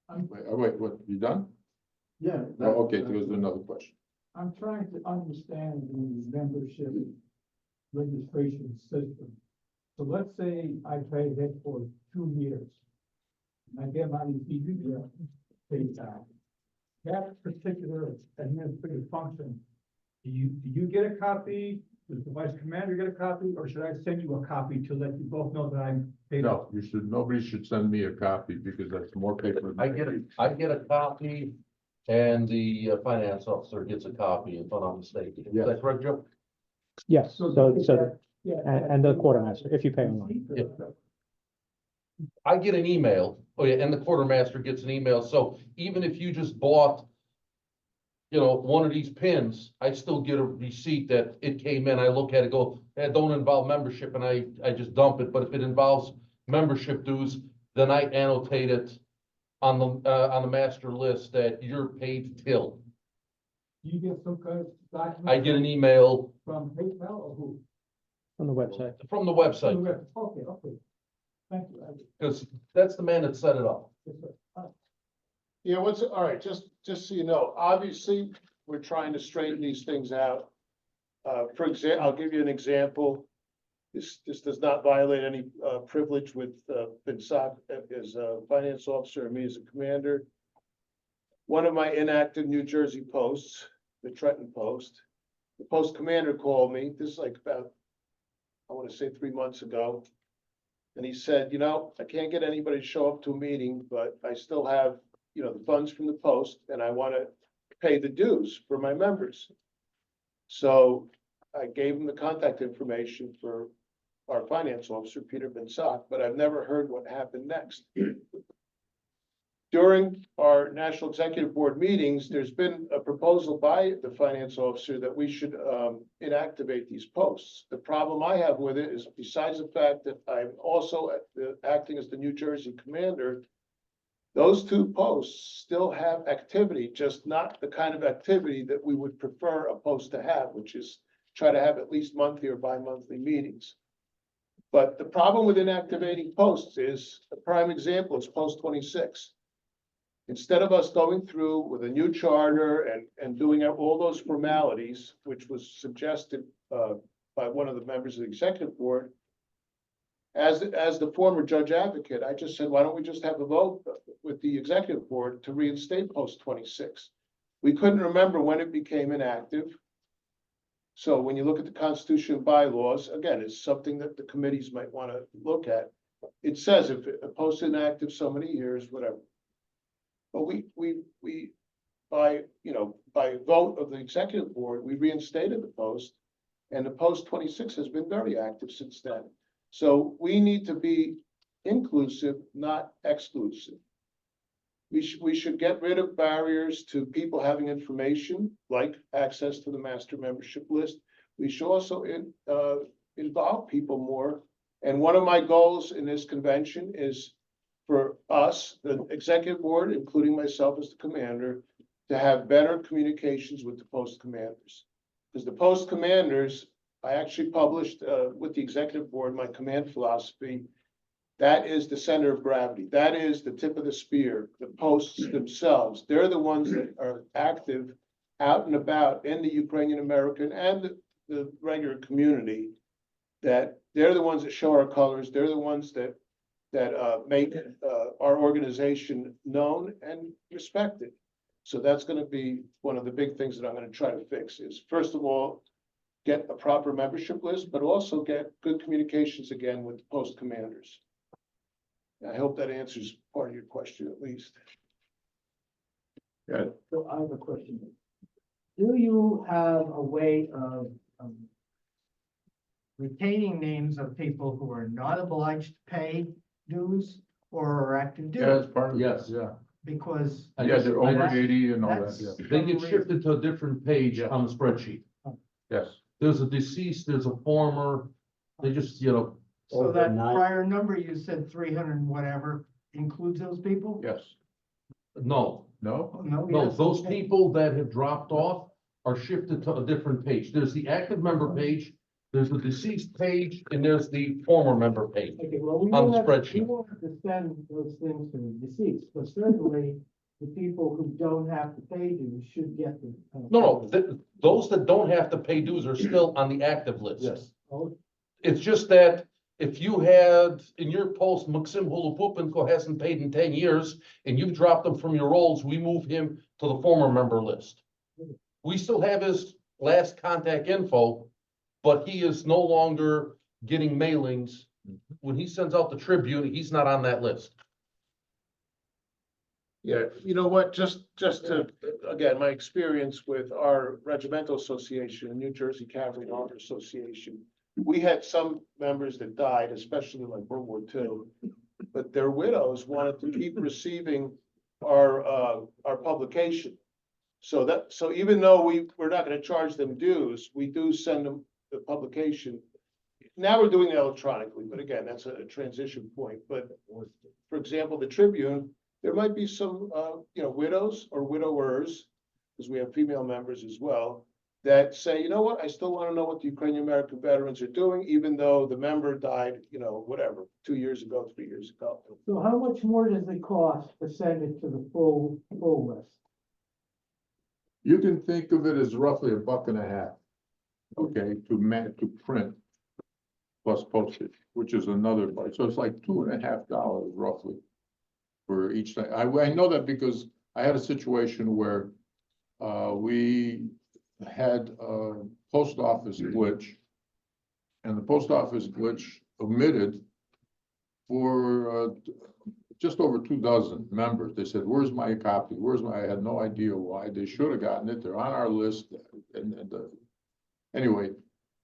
Wait, what, you done? Yeah. Oh, okay, there's another question. I'm trying to understand the membership registration system. So let's say I paid it for 2 years. And I get my DVR paid back. That particular administrative function, do you get a copy? Does the vice commander get a copy, or should I send you a copy to let you both know that I'm paid? No, nobody should send me a copy because that's more paper. I get a copy, and the finance officer gets a copy, if I'm not mistaken. Is that correct, Joe? Yes, So and the quartermaster, if you pay online. Yeah. I get an email, and the quartermaster gets an email, so even if you just bought, one of these pins, I still get a receipt that it came in, I look at it, go, that don't involve membership, and I just dump it, but if it involves membership dues, then I annotate it on the master list that you're paid till. Do you get some kind of document? I get an email From PayPal or who? On the website. from the website, Okay. Thank you. because that's the man that set it up. Yeah, all right, just so you know, obviously, we're trying to straighten these things out. For example, I'll give you an example. This does not violate any privilege with Ben Sack as a finance officer and me as a commander. One of my inactive New Jersey posts, the Trenton Post, the post commander called me, this is like about, I want to say 3 months ago. And he said, I can't get anybody to show up to a meeting, but I still have, the funds from the post and I want to pay the dues for my members. So I gave him the contact information for our finance officer, Peter Ben Sack, but I've never heard what happened next. During our National Executive Board meetings, there's been a proposal by the finance officer that we should inactivate these posts. The problem I have with it is, besides the fact that I'm also acting as the New Jersey commander, Those two posts still have activity, just not the kind of activity that we would prefer a post to have, which is try to have at least monthly or bi-monthly meetings. But the problem with inactivating posts is, a prime example is post 26. Instead of us going through with a new charter and doing all those formalities, which was suggested by one of the members of the executive board, as the former judge advocate, I just said, why don't we just have a vote with the executive board to reinstate post 26? We couldn't remember when it became inactive. So when you look at the Constitution and bylaws, again, it's something that the committees might want to look at. It says if a post is inactive so many years, whatever. But we by vote of the executive board, we reinstated the post, and the post 26 has been very active since then. So we need to be inclusive, not exclusive. We should get rid of barriers to people having information, like access to the master membership list. We should also involve people more. And one of my goals in this convention is for us, the executive board, including myself as the commander, to have better communications with the post commanders. Because the post commanders, I actually published with the executive board my command philosophy. That is the center of gravity. That is the tip of the spear. The posts themselves, they're the ones that are active out and about in the Ukrainian American and the regular community. That they're the ones that show our colors. They're the ones that make our organization known and respected. So that's going to be one of the big things that I'm going to try to fix is, first of all, get a proper membership list, but also get good communications again with the post commanders. I hope that answers part of your question at least. Yeah. So I have a question. Do you have a way of retaining names of people who are not obliged to pay dues or are active duty? Yeah, it's part of, Yes. yeah. Because Yeah, they're over that's- 80 and all that, that's yeah. They get some shifted to a different page on the spreadsheet. Yes. There's a deceased, there's a former, they just, So that prior number you said 300 and whatever includes those people? Yes. no. No? No, No, yes, those okay. people that have dropped off are shifted to a different page. There's the active member page, there's the deceased page, and there's the former member page. Okay, well, we On won't the have, we spreadsheet. won't have to send those things to the deceased, but certainly the people who don't have to pay dues should get the. No, those that don't have to pay dues are still on the active list. Yes. Oh, It's just that if you had in your post, Maxim Holopupenko hasn't paid in 10 years, and you've dropped him from your rolls, we move him to the former member list. We still have his last contact info, but he is no longer getting mailings. When he sends out the Tribune, he's not on that list. Yeah, you know what, just to, again, my experience with our regimental association, New Jersey Cavalry Honor Association, we had some members that died, especially like World War II, but their widows wanted to keep receiving our publication. So even though we're not going to charge them dues, we do send them the publication. Now we're doing it electronically, but again, that's a transition point. But for example, the Tribune, there might be some, widows or widowers, because we have female members as well, that say, you know what, I still want to know what the Ukrainian American veterans are doing, even though the member died, 2 years ago, 3 years ago. So how much more does it cost to send it to the full list? You can think of it as roughly $1.50, okay, to print plus postage, which is another price. So it's like $2.50 roughly for each thing. I know that because I had a situation where we had a post office glitch, and the post office glitch omitted for just over 24 members. They said, "Where's my copy? I had no idea why. They should have gotten it. They're on our list." Anyway,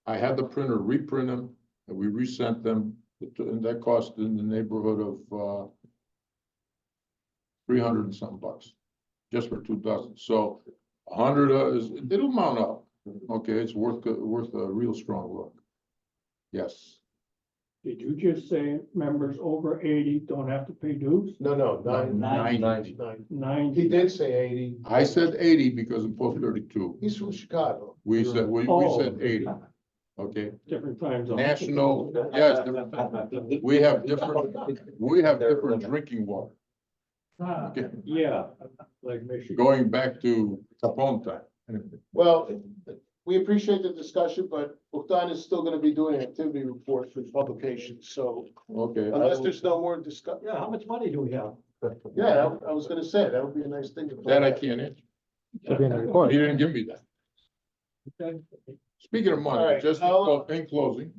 I had the printer reprint them, and we resent them, and that cost in the neighborhood of 300 and some bucks, just for 24. So 100 it'll mount up. Okay, it's worth a real strong look. Yes. Did you just say members over 80 don't have to pay dues? No, 90. 90? He did say 80. I said 80 because I'm post 32. He's from Chicago. We said, we Oh. said 80. Okay, Different time zone. national, yes, we have different drinking water, Ah, okay, yeah, like Michigan. going back to Capone time. Well, we appreciate the discussion, but Bogdan is still gonna be doing activity reports for publications, so Okay. unless there's no more discuss. Yeah, how much money do we have? Yeah, I was gonna say, that would be a nice thing to. That I can't answer. Should be in the report. He didn't give me that. Okay. Speaking of All money, right, just in closing,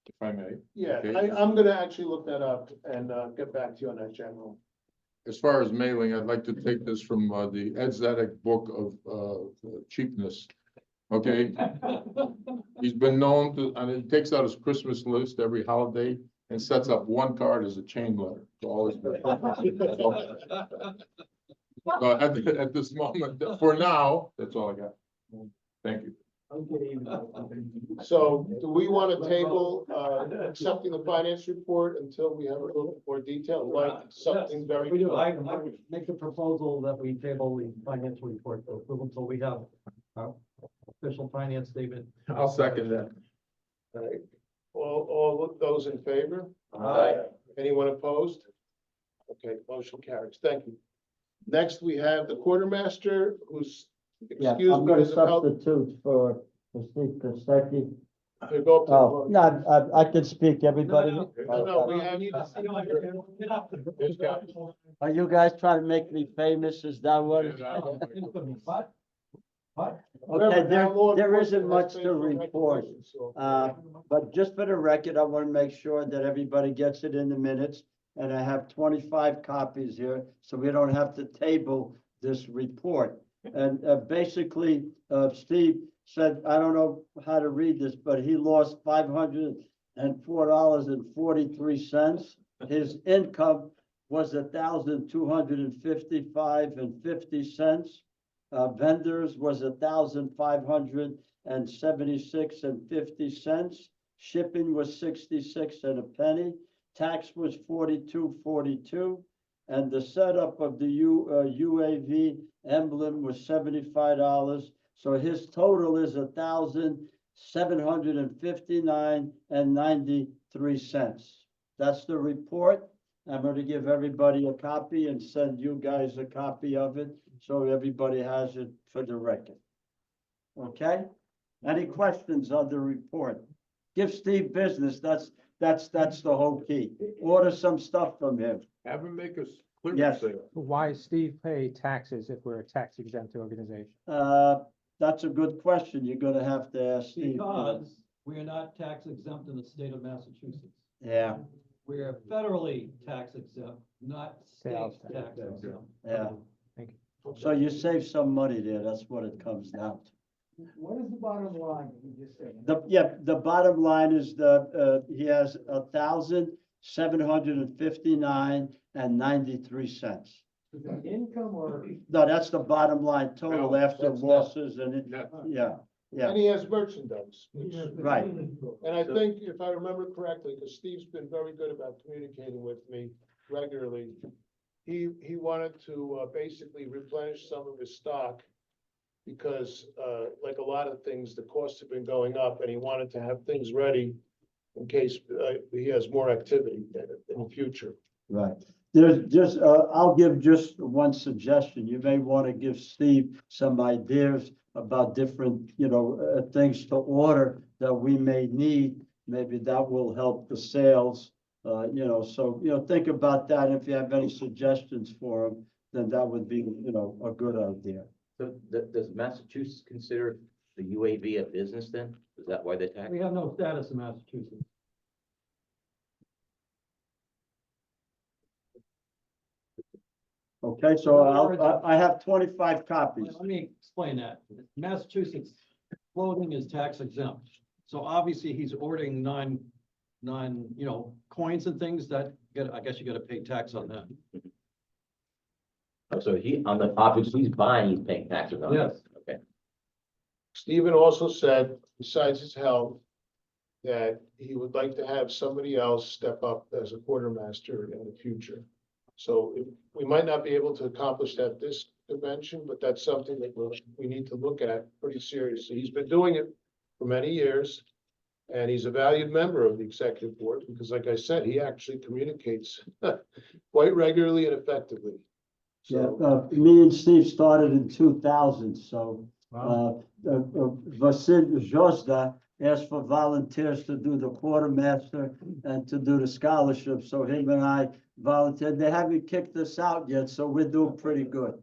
if I may, Yeah, Okay. I'm gonna actually look that up and, get back to you on that, General. as far as mailing, I'd like to take this from the Ed Zedek book of cheapness. Okay, he's been known to, and he takes out his Christmas list every holiday and sets up one card as a chain letter to all his. So at this moment, for now, that's all I got. Thank you. So do we want to table, accepting the finance report until we have a little more detail, like something very? We do, I would make the proposal that we table the financial report for approval until we have our official finance statement. I'll second that. All right. All of those in favor? Aye. Anyone opposed? Okay, motion carries. Thank you. Next, we have the quartermaster who's Yeah, excused I'm gonna because of health. substitute for Steve Kostecki. Go up to the Oh, podium. no, I can speak, everybody. No, we have. There's guys. Are you guys trying to make me famous? Is that what? What? Okay, there Law isn't enforcement much has to facial report. recognition, so- But just for the record, I want to make sure that everybody gets it in the minutes. And I have 25 copies here, so we don't have to table this report. And basically, Steve said, I don't know how to read this, but he lost $504.43. His income was $1,255.50. Vendors was $1,576.50. Shipping was 66 and a penny. Tax was 42.42. And the setup of the UAV emblem was $75. So his total is $1,759.93. That's the report. I'm going to give everybody a copy and send you guys a copy of it, so everybody has it for the record. Okay? Any questions on the report? Give Steve business. That's the whole key. Order some stuff from him. Have him make us clear. Yes. Why Steve pay taxes if we're a tax exempt organization? That's a good question. You're gonna have to ask Steve. Because we are not tax exempt in the state of Massachusetts. Yeah, We are federally tax exempt, not state Sales tax tax. exempt. yeah. Thank So you save some money there. That's what it comes down to. What is the bottom line, you just said? The bottom line is he has $1,759.93. Is that income or? No, that's the bottom line total No, after that's losses and it, Net. yeah, yeah, And he has merchandise. right. And I think if I remember correctly, because Steve's been very good about communicating with me regularly, he wanted to basically replenish some of his stock because like a lot of things, the costs have been going up and he wanted to have things ready in case he has more activity in the future. Right. There's just, I'll give just one suggestion. You may want to give Steve some ideas about different, things to order that we may need. Maybe that will help the sales, so, think about that. If you have any suggestions for him, then that would be, a good idea. So does Massachusetts consider the UAV a business then? Is that why they tax? We have no status in Massachusetts. Okay, so I have 25 copies. Let me explain that. Massachusetts clothing is tax exempt. So obviously he's ordering coins and things that I guess you gotta pay tax on that. Oh, so on the objects he's buying, he's paying taxes on. Yes. Okay. Stephen also said, besides his health, that he would like to have somebody else step up as a quartermaster in the future. So we might not be able to accomplish that this convention, but that's something that we need to look at pretty seriously. He's been doing it for many years. And he's a valued member of the executive board because, like I said, he actually communicates quite regularly and effectively. Yeah, So, me and Steve started in 2000, so, Vasil Josda asked for volunteers to do the quartermaster and to do the scholarship, so him and I volunteered. They haven't kicked us out yet, so we're doing pretty good.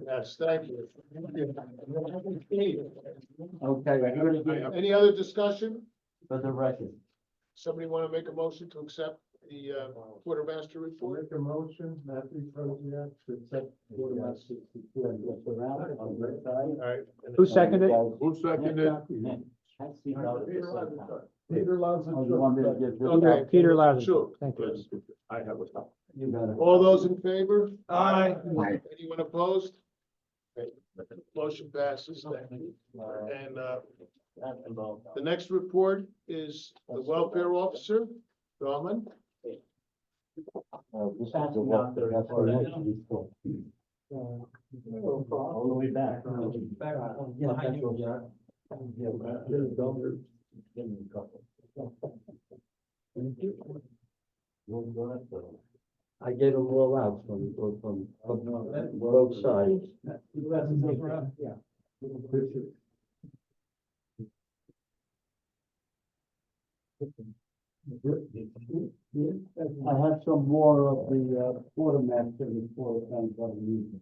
yes, thank you. Okay, Any other discussion? for the record. Somebody want to make a motion to accept the quartermaster report? Make a motion, Matthew President, to accept quartermaster report. All right. Who seconded? Who seconded? Peter Lazaar. Okay. Peter Loudon. Sure. Thank you. I have a copy. You got it. All those in favor? Aye. Anyone opposed? Okay. Motion passes. Thank you. And the next report is the welfare officer, Rahman. All the way back. I gave them all out from both sides. I have some more of the quartermaster report and the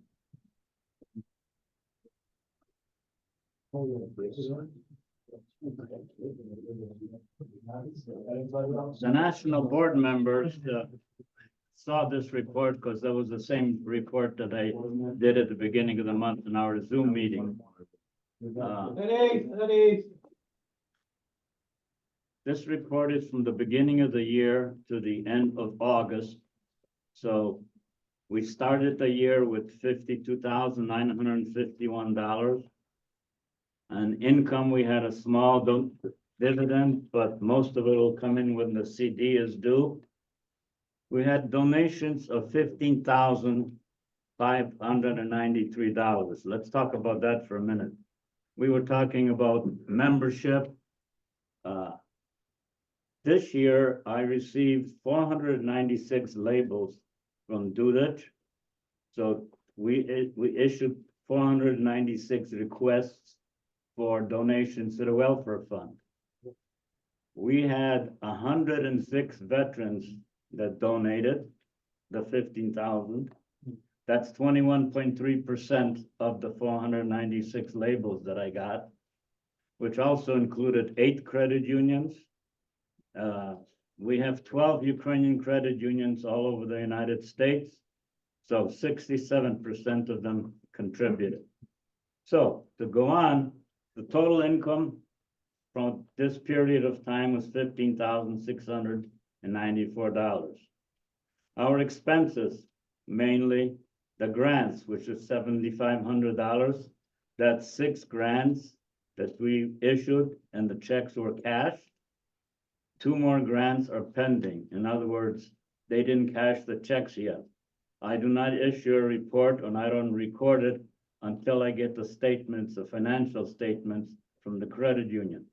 The national board members saw this report because that was the same report that I did at the beginning of the month in our Zoom meeting. This report is from the beginning of the year to the end of August. So we started the year with $52,951. And income, we had a small dividend, but most of it will come in when the CD is due. We had donations of $15,593. Let's talk about that for a minute. We were talking about membership. This year, I received 496 labels from Dudich. So we issued 496 requests for donations to the welfare fund. We had 106 veterans that donated the 15,000. That's 21.3% of the 496 labels that I got, which also included 8 credit unions. We have 12 Ukrainian credit unions all over the United States. So 67% of them contributed. So to go on, the total income from this period of time was $15,694. Our expenses, mainly the grants, which is $7,500. That's 6 grants that we issued and the checks were cashed. 2 more grants are pending. In other words, they didn't cash the checks yet. I do not issue a report and I don't record it until I get the statements, the financial statements from the credit union.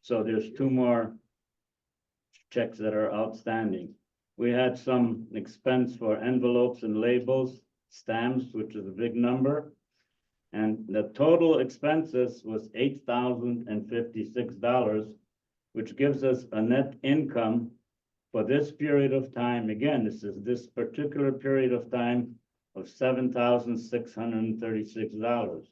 So there's 2 more checks that are outstanding. We had some expense for envelopes and labels, stamps, which is a big number. And the total expenses was $8,056, which gives us a net income for this period of time. Again, this is this particular period of time of $7,636.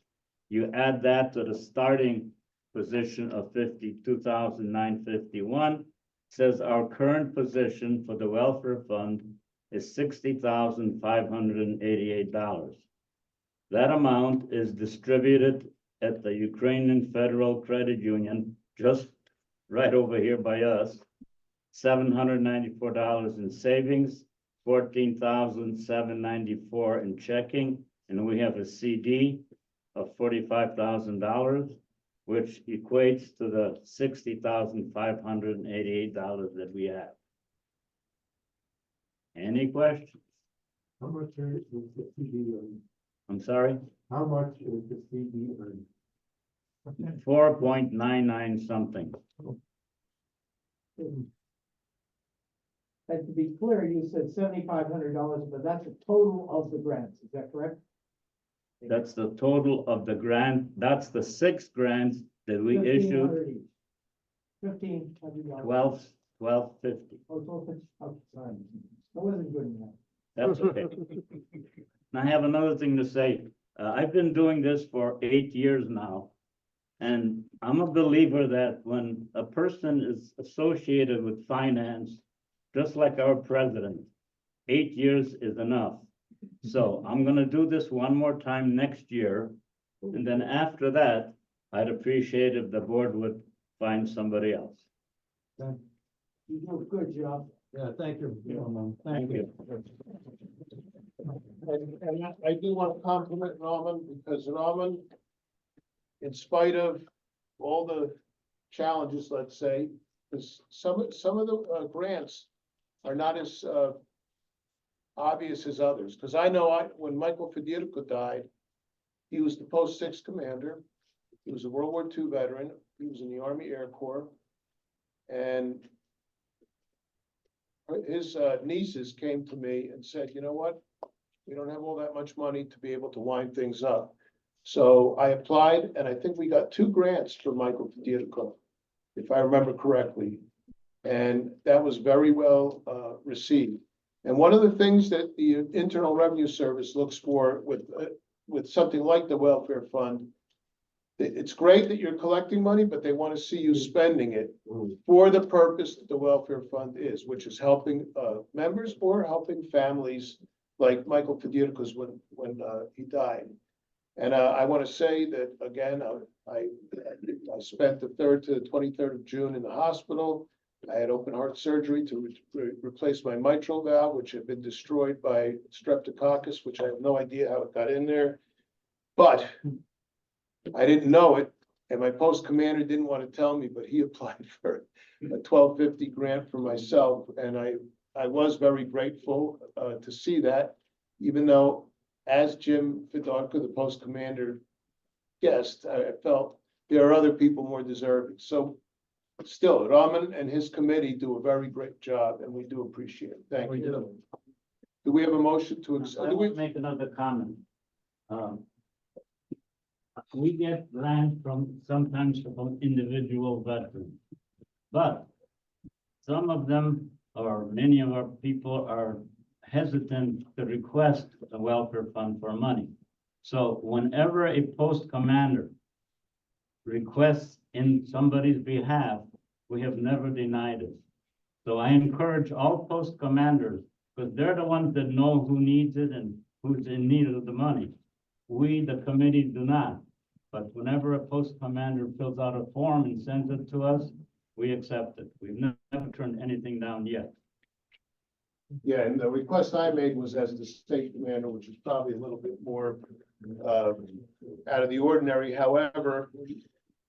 You add that to the starting position of $52,951, says our current position for the welfare fund is $60,588. That amount is distributed at the Ukrainian Federal Credit Union, just right over here by us, $794 in savings, $14,794 in checking, and we have a CD of $45,000. which equates to the $60,588 that we have. Any questions? How much is the CD earning? I'm sorry, How much is the CD earning? 4.99 something. And to be clear, you said $7,500, but that's a total of the grants, is that correct? That's the total of the grant, that's the 6 grants that we issued, $1,500. 1250. Oh, sorry, that wasn't good enough. That's okay. And I have another thing to say. I've been doing this for 8 years now. And I'm a believer that when a person is associated with finance, just like our president, 8 years is enough. So I'm gonna do this one more time next year. And then after that, I'd appreciate if the board would find somebody else. You do a good job. Yeah, thank you. Thank you. And I do want to compliment Norman, because Norman, in spite of all the challenges, let's say, because some of the grants are not as obvious as others. Because I know when Michael Federico died, he was the post 6 commander. He was a World War II veteran. He was in the Army Air Corps. And his nieces came to me and said, you know what? We don't have all that much money to be able to wind things up. So I applied, and I think we got 2 grants for Michael Federico, if I remember correctly. And that was very well received. And one of the things that the Internal Revenue Service looks for with something like the welfare fund, it's great that you're collecting money, but they want to see you spending it for the purpose that the welfare fund is, which is helping members or helping families like Michael Federico's when he died. And I want to say that, again, I spent the 3rd to the 23rd of June in the hospital. I had open heart surgery to replace my mitral valve, which had been destroyed by streptococcus, which I have no idea how it got in there. But I didn't know it, and my post commander didn't want to tell me, but he applied for a 1250 grant for myself, and I was very grateful to see that, even though, as Jim Fedorka, the post commander, guessed, I felt there are other people more deserving. So still, Raman and his committee do a very great job, and we do appreciate it. Thank you. Do we have a motion to accept? I want to make another comment. We get grants sometimes from individual veterans, but some of them, or many of our people, are hesitant to request the welfare fund for money. So whenever a post commander requests in somebody's behalf, we have never denied it. So I encourage all post commanders, because they're the ones that know who needs it and who's in need of the money. We, the committee, do not. But whenever a post commander fills out a form and sends it to us, we accept it. We've never turned anything down yet. Yeah, and the request I made was as the state commander, which is probably a little bit more out of the ordinary. However,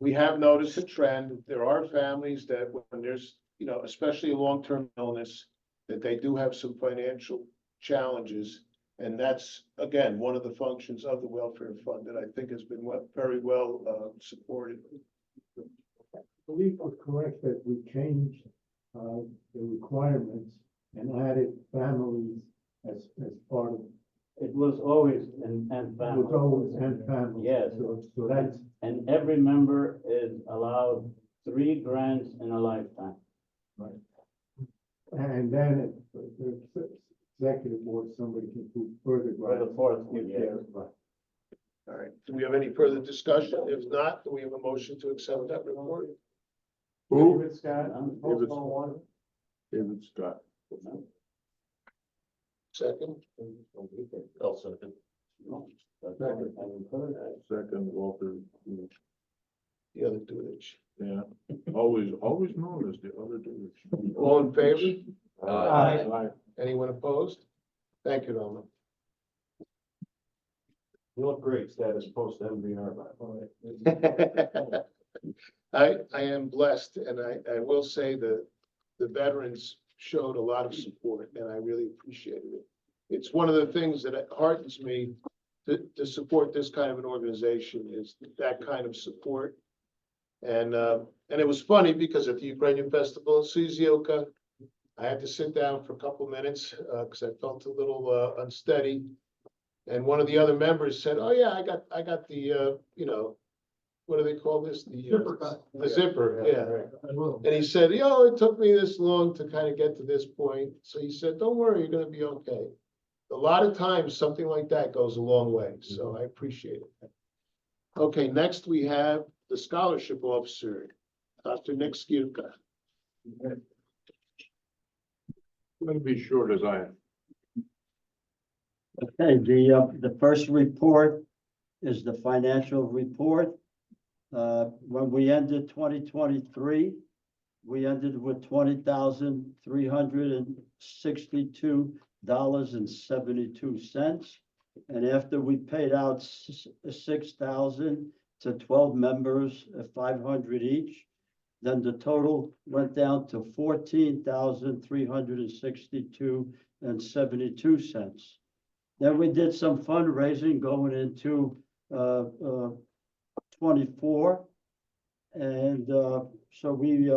we have noticed a trend. There are families that when there's, especially a long-term illness, that they do have some financial challenges. And that's, again, one of the functions of the welfare fund that I think has been very well supported. I believe it was correct that we changed the requirements and added families as part of. It was always and It family. was always and family. Yes. So that's. And every member is allowed 3 grants in a lifetime. Right. And then the executive board, somebody can do further. For the 4th one, If yes. they're- right. All right. Do we have any further discussion? If not, do we have a motion to accept that report? Who? David Scott, David Postal 1. David Scott. Second? I'll second. Second, Walter. The other Dudich. Yeah, always known as the other Dudich. All in favor? Aye. Anyone opposed? Thank you, Norman. You look great, status post MVR, by the way. I am blessed, and I will say the veterans showed a lot of support, and I really appreciated it. It's one of the things that heartens me to support this kind of an organization, is that kind of support. And it was funny because at the Ukrainian Festival in Suzuka, I had to sit down for a couple minutes because I felt a little unsteady. And one of the other members said, "Oh yeah, I got the you know, what do they call this? The zipper, yeah." And he said, "It took me this long to kind of get to this point." So he said, "Don't worry, you're going to be okay." A lot of times, something like that goes a long way. So I appreciate it. Okay, next we have the scholarship officer, Dr. Nick Skirka. I'm going to be short as I am. Okay, the first report is the financial report. When we ended 2023, we ended with $20,362.72. And after we paid out $6,000 to 12 members at $500 each, then the total went down to $14,362.72. Then we did some fundraising going into 24. And so we,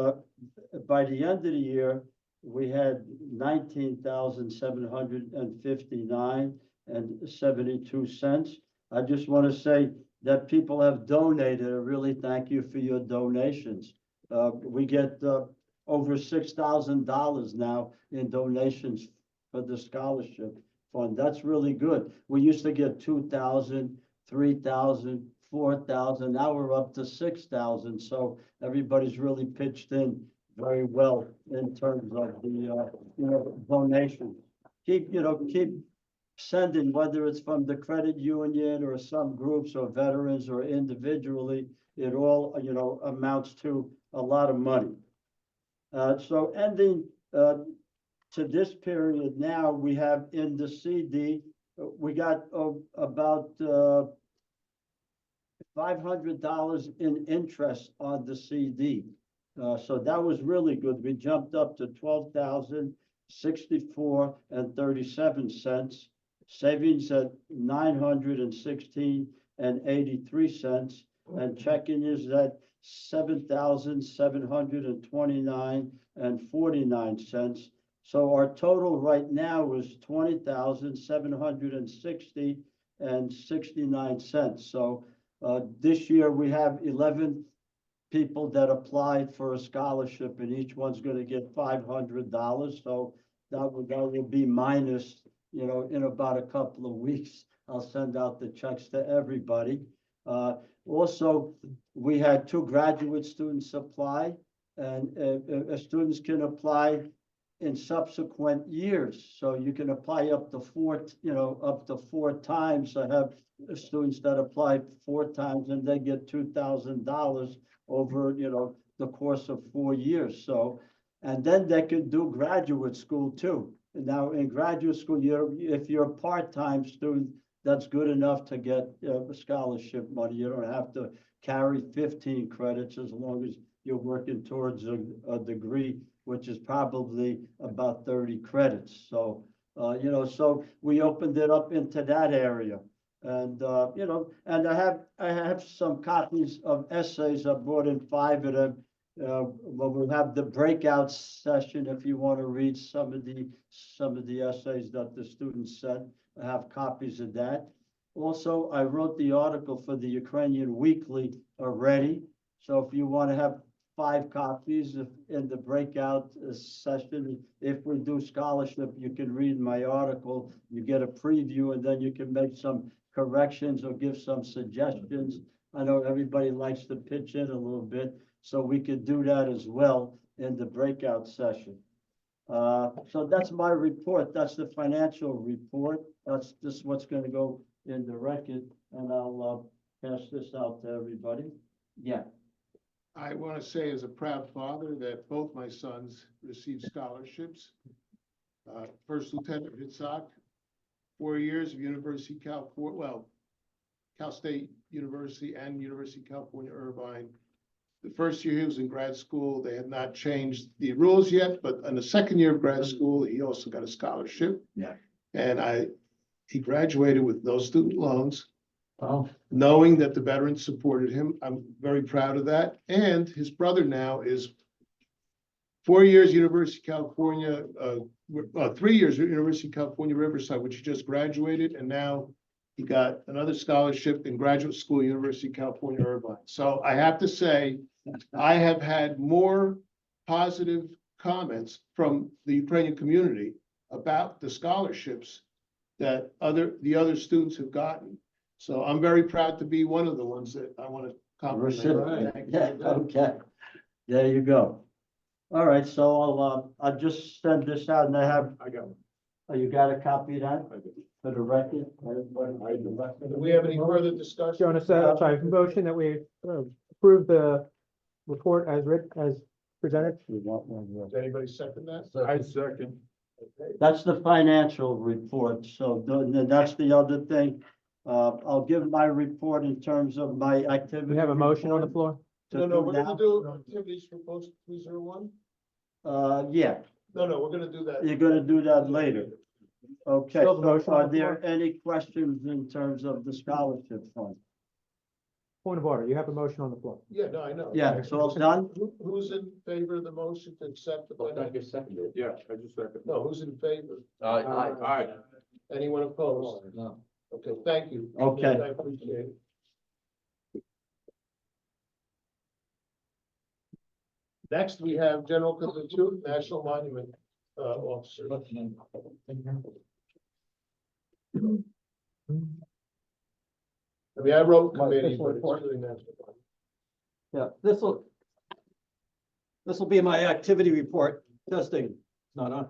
by the end of the year, we had 19,759.72. I just want to say that people have donated. I really thank you for your donations. We get over $6,000 now in donations for the scholarship fund. That's really good. We used to get 2,000, 3,000, 4,000. Now we're up to 6,000. So everybody's really pitched in very well in terms of the donation. Keep sending, whether it's from the credit union or some groups or veterans or individually. It all amounts to a lot of money. So ending to this period now, we have in the CD, we got about $500 in interest on the CD. So that was really good. We jumped up to $12,064.37. Savings at $916.83, and checking is at $7,729.49. So our total right now is $20,760.69. So this year we have 11 people that applied for a scholarship, and each one's going to get $500. So that will be minus, in about a couple of weeks. I'll send out the checks to everybody. Also, we had 2 graduate students apply, and students can apply in subsequent years. So you can apply up to 4 times. I have students that applied 4 times, and they get $2,000 over, the course of 4 years. So, and then they could do graduate school too. Now in graduate school, if you're a part-time student, that's good enough to get scholarship money. You don't have to carry 15 credits as long as you're working towards a degree, which is probably about 30 credits. So, so we opened it up into that area. And, and I have some copies of essays. I brought in 5 of them. We'll have the breakout session if you want to read some of the essays that the students said. I have copies of that. Also, I wrote the article for the Ukrainian Weekly already. So if you want to have 5 copies in the breakout session, if we do scholarship, you can read my article. You get a preview, and then you can make some corrections or give some suggestions. I know everybody likes to pitch in a little bit, so we could do that as well in the breakout session. So that's my report. That's the financial report. That's just what's going to go in the record, and I'll pass this out to everybody. Yeah. I want to say as a proud father that both my sons received scholarships. First Lieutenant Hitzak, 4 years of University of California, Cal State University and University of California, Irvine. The first year he was in grad school, they had not changed the rules yet, but in the second year of grad school, he also got a scholarship. Yeah. And he graduated with no student loans, Oh, knowing that the veterans supported him. I'm very proud of that. And his brother now is 4 years University of California, 3 years at University of California, Riverside, which he just graduated, and now he got another scholarship in graduate school, University of California, Irvine. So I have to say, I have had more positive comments from the Ukrainian community about the scholarships that the other students have gotten. So I'm very proud to be one of the ones that I want to compliment. Thank you. yeah, okay. There you go. All right, so I'll just send this out and I got one. oh, you got a copy of that I do. for the record? Do we have any further discussion? Jonas, sorry, motion that we approve the report as presented. Does anybody second that? I second. That's the financial report, so that's the other thing. I'll give my report in terms of my activity. We have a motion on the floor? No, we're now. gonna do activities for post 301. Yeah, No, we're gonna do that. you're gonna do that later. Okay, Still the so motion on are the there floor? any questions in terms of the scholarship fund? Point of order, you have a motion on the floor. Yeah, no, I know. Yeah, it's all done? Who's in favor of the motion to accept the financial? Yeah, I just second. No, who's in favor? Aye. Anyone opposed? No. Okay, thank you. Okay. I appreciate it. Next, we have General Kuzachuk, National Monument Officer. I mean, I wrote committee, but it's really national. Yeah, this will be my activity report, testing, not on,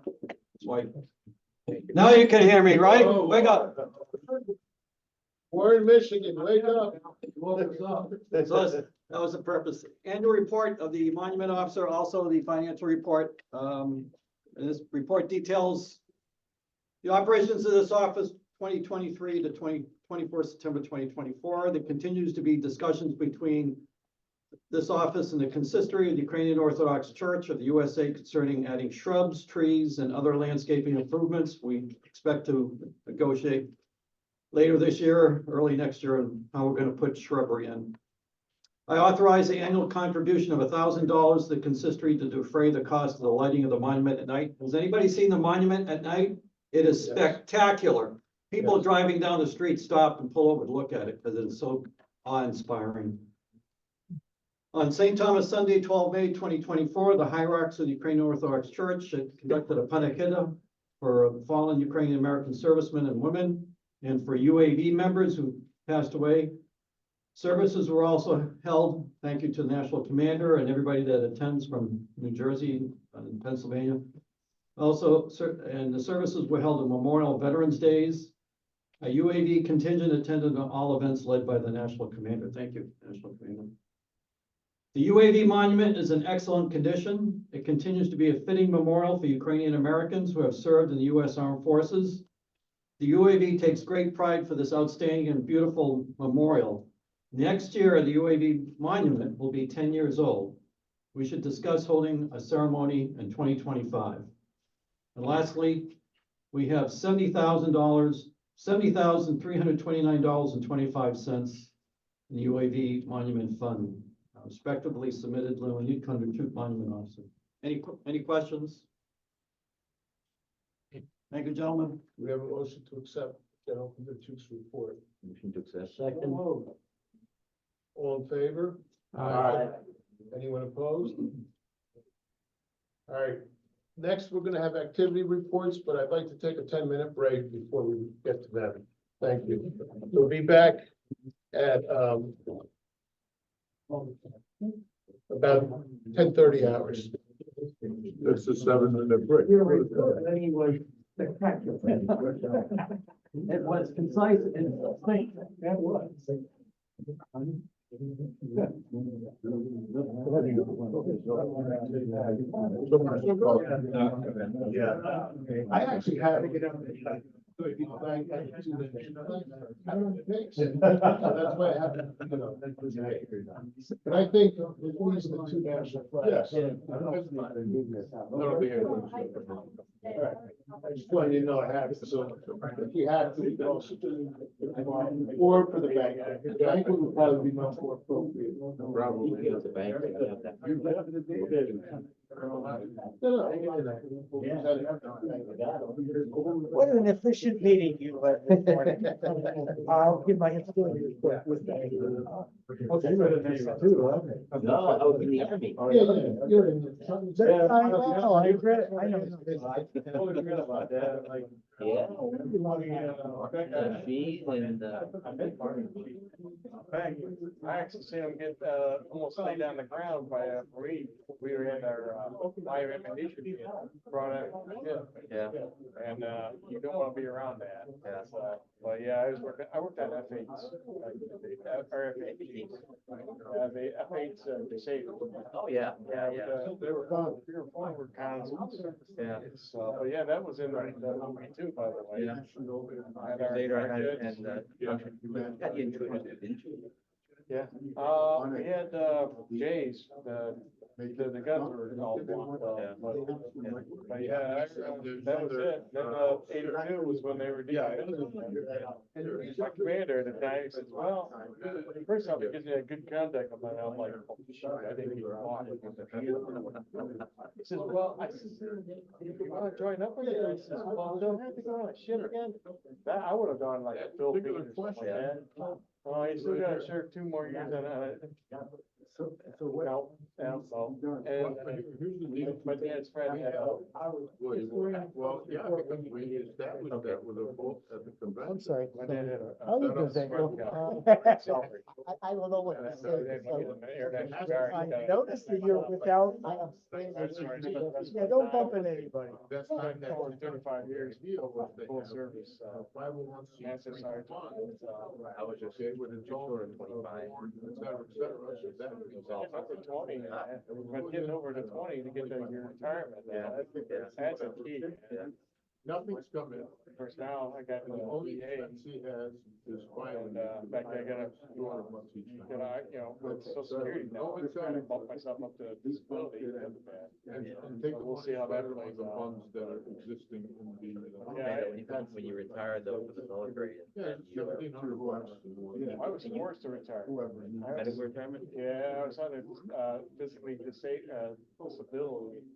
it's white. Now you can hear me, right? Wake up. We're in Michigan, wake up. So that was the purpose. Annual report of the monument officer, also the financial report. This report details the operations of this office 2023 to 24 September 2024. There continues to be discussions between this office and the consistory of the Ukrainian Orthodox Church of the USA concerning adding shrubs, trees, and other landscaping improvements. We expect to negotiate later this year, early next year, on how we're going to put shrubbery in. I authorize the annual contribution of $1,000 to the consistory to defray the cost of the lighting of the monument at night. Has anybody seen the monument at night? It is spectacular. People driving down the street stop and pull over to look at it because it is so awe-inspiring. On St. Thomas Sunday, 12 May 2024, the hierarchs of the Ukrainian Orthodox Church conducted a panachida for fallen Ukrainian American servicemen and women and for UAV members who passed away. Services were also held, thank you to the National Commander and everybody that attends from New Jersey and Pennsylvania. Also, and the services were held on Memorial Veterans Days. A UAV contingent attended all events led by the National Commander. Thank you, National Commander. The UAV monument is in excellent condition. It continues to be a fitting memorial for Ukrainian Americans who have served in the U.S. Armed Forces. The UAV takes great pride for this outstanding and beautiful memorial. Next year, the UAV monument will be 10 years old. We should discuss holding a ceremony in 2025. And lastly, we have $70,329.25 in the UAV monument fund, respectively submitted Leonid Kondratyuk Monument Officer. Any questions? Thank you, gentlemen. We have a motion to accept General Kuzachuk's report. Motion to accept. Second. All in favor? Aye. Anyone opposed? All right, next, we're gonna have activity reports, but I'd like to take a 10-minute break before we get to them. Thank you. We'll be back at about 10:30 hours. It's a 7-minute break. Anyway, spectacular. It was concise and succinct. That was. Yeah, I actually have I don't think so. That's why I have, you know. But I think at least the two national flags. Yes. All right. I just wanted you to know I have it, so if we had to, we could also do it. Or for the bank, the bank would probably be much more appropriate. Probably. The bank, they have that. What an efficient meeting you led this morning. I'll give my historian report with that. No, I was in the army. Yeah, you're in the. I know, I read it, I know. Yeah. Feed and, I actually seen them get, almost laid on the ground by a Marine. We were in our, live ammunition brought out, yeah. and, you don't wanna be around that. But yeah, I worked on F8s, or F8s. The F8s, disabled. Oh, yeah, yeah, yeah. They were fun, we were fun, we're constants. Yeah. So, but yeah, that was in the movie too, by the way. Yeah. And our kids. Got you into it, didn't you? Yeah, we had, Jays, the guns were all blocked off, but yeah, that was it. Then, 82 was when they were my commander at the time, he says, well, first off, it gives you a good contact on my, I'm like, oh, shit, I didn't even want it. He says, well, I says, if you wanna join up with it, I says, well, don't have to go on a ship again. That, I would have gone like a Philippines or something like that. Oh, you still gotta serve 2 more years on it. No, and my dad's friend had Well, yeah, because we established that with a vote at the convention. I'm sorry. my dad had a. How you doing, Sorry. I don't know what to say. I I noticed that you're without. Yeah, don't bump into anybody. That's I've been for 35 years, full service, 501 master sergeant. I was just, with its own 25. et cetera, so that It was all. Over 20, but getting over to 20 to get to your retirement, that's a key. nothing's coming. Of course, now I got The the only VA, expense he has is filing. and, in fact, I gotta, $200 each time. with Social Security now, I'm trying to bump myself up to disability. And take So we'll see how that plays the out. funds that are existing in the. Yeah, When you retire though for the military. Yeah, $1,700. I was forced to retire. Medical retirement? Yeah, I was on a, physically disability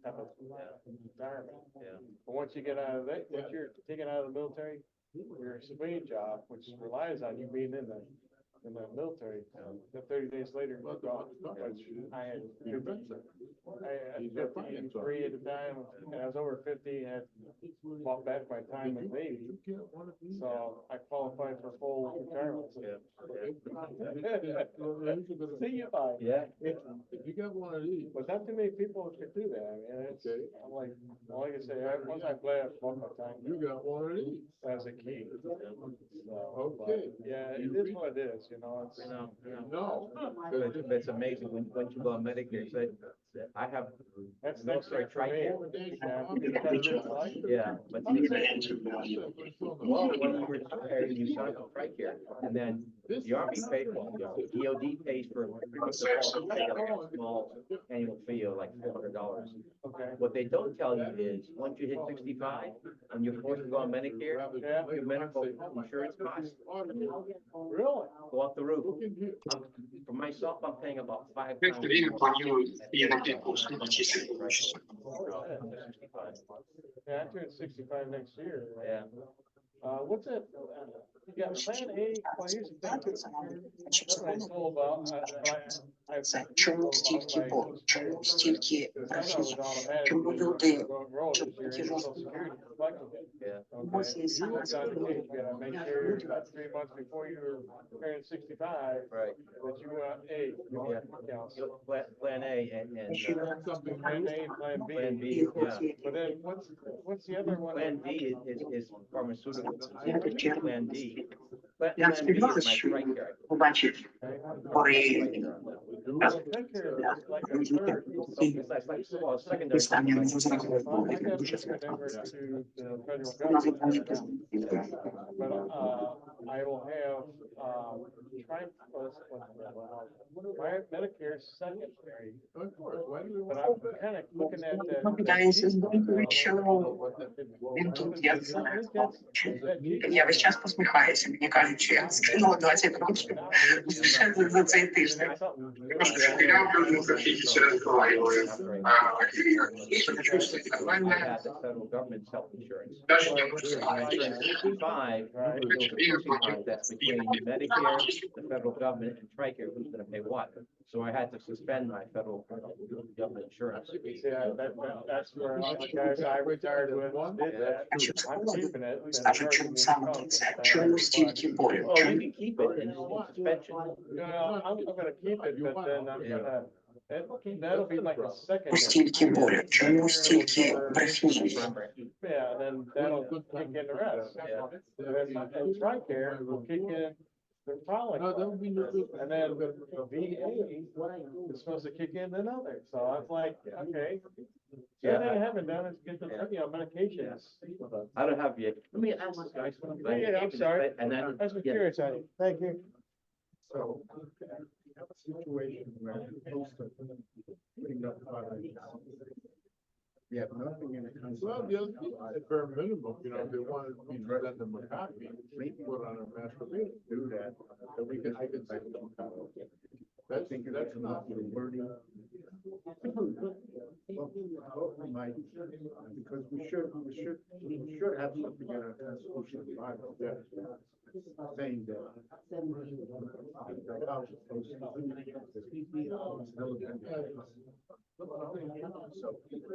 type of retirement. Yeah. But once you get out of that, once you're taken out of the military, your civilian job, which relies on you being in the military, then 30 days later, you're gone. I had 53 at the time, and I was over 50, had bought back my time in the Navy. So I qualified for full retirement. See you bye. Yeah. If you got one of these. But not too many people could do that. I mean, it's, I'm like I say, once I play, I bought my time. You got one of these. As a key. So, Okay. yeah, it is what it is, you know, it's. No. It's amazing when you go on Medicare, so I have. That's next military year for me. TRICARE. Yeah, but well, when you retire, you sign up for TRICARE, and then the Army pays, DOD pays for pretty much the whole, they have a small annual fee of like $400. Okay. What they don't tell you is, once you hit 65, and you're forced to go on Medicare, your medical insurance costs Really? go off the roof. For myself, I'm paying about 5 times. Yeah, I turn 65 next year. Yeah. What's that? You got Plan A, well, here's the thing. That's what I know about, Тільки чому люди, емоції саме складні. Make sure 3 months before you're turning 65. Right. That you want A. Plan A and. Plan A and Plan B. Plan B, yeah. But then what's the other one? Plan D is pharmaceutical. Plan D Я сподіваюся, що побачить пори писання зрозуміло буде дуже I will have, my Medicare secondary. Of course, when we. But I'm kind of looking at that. Покидається з думкою, що він тут як я весь час посміхаюся, мені кажуть, що я скинула 20 років лише за цей тиждень. I had the federal government's health insurance. That's between Medicare, the federal government, and TRICARE, who's gonna pay what? So I had to suspend my federal government insurance. Yeah, that's where all the guys I retired with did that. I'm keeping it. Скажуть, чому саме це? Чому стільки болю? Oh, you can keep it in suspension. No, I'm gonna keep it, but then I'm gonna, that'll be like a second. Стільки болю? Чому стільки брехні? Yeah, then that'll kick in the rest. And TRICARE will kick in the following. And then VA is supposed to kick in another. So I was like, okay. The only thing I haven't done is get the, medications. I don't have yet. Let me ask this guy something. Yeah, I'm sorry. And then. I was curious, Eddie. Thank you. So, we have a situation where close to putting up fires. We have nothing in the country. Well, the other thing, at bare minimum, they wanted me to send them a copy, maybe put on a master meeting. Do that, so I can say that's not the wording. Because we should have something in our constitution, saying that.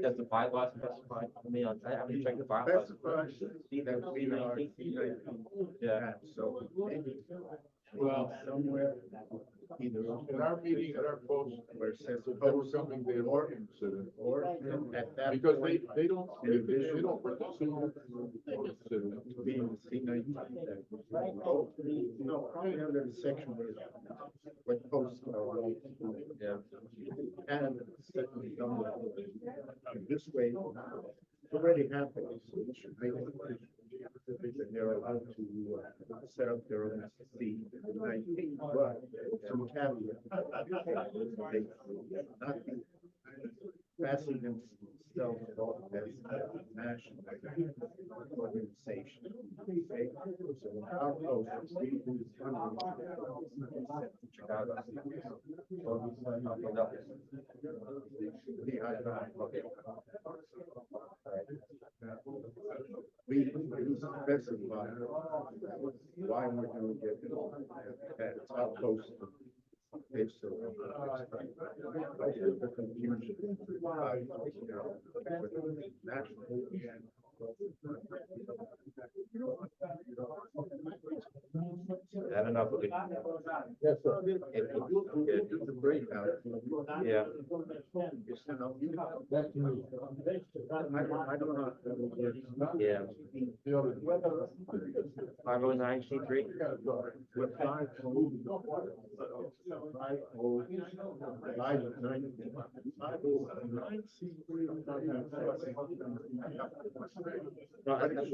Does the bylaw specify, I haven't checked the bylaws. Yeah. So. Well, somewhere, either In our meeting, at our post, where it says they were coming, they were considered. or at that. Because point, they don't be in C19. Oh, no, probably under the section where what posts are right. Yeah. And certainly done with this way, it's already happening, so we should make it. They're allowed to set up their own seat, but some caveat. They not be passing themselves off as a national organization. Okay? So our post, we do this we specify why we're doing it at our post. It's so the confusion. I don't know. Yes, sir. If you do the breakout. Yeah. I don't know. Yeah. 509C3. With 509C3.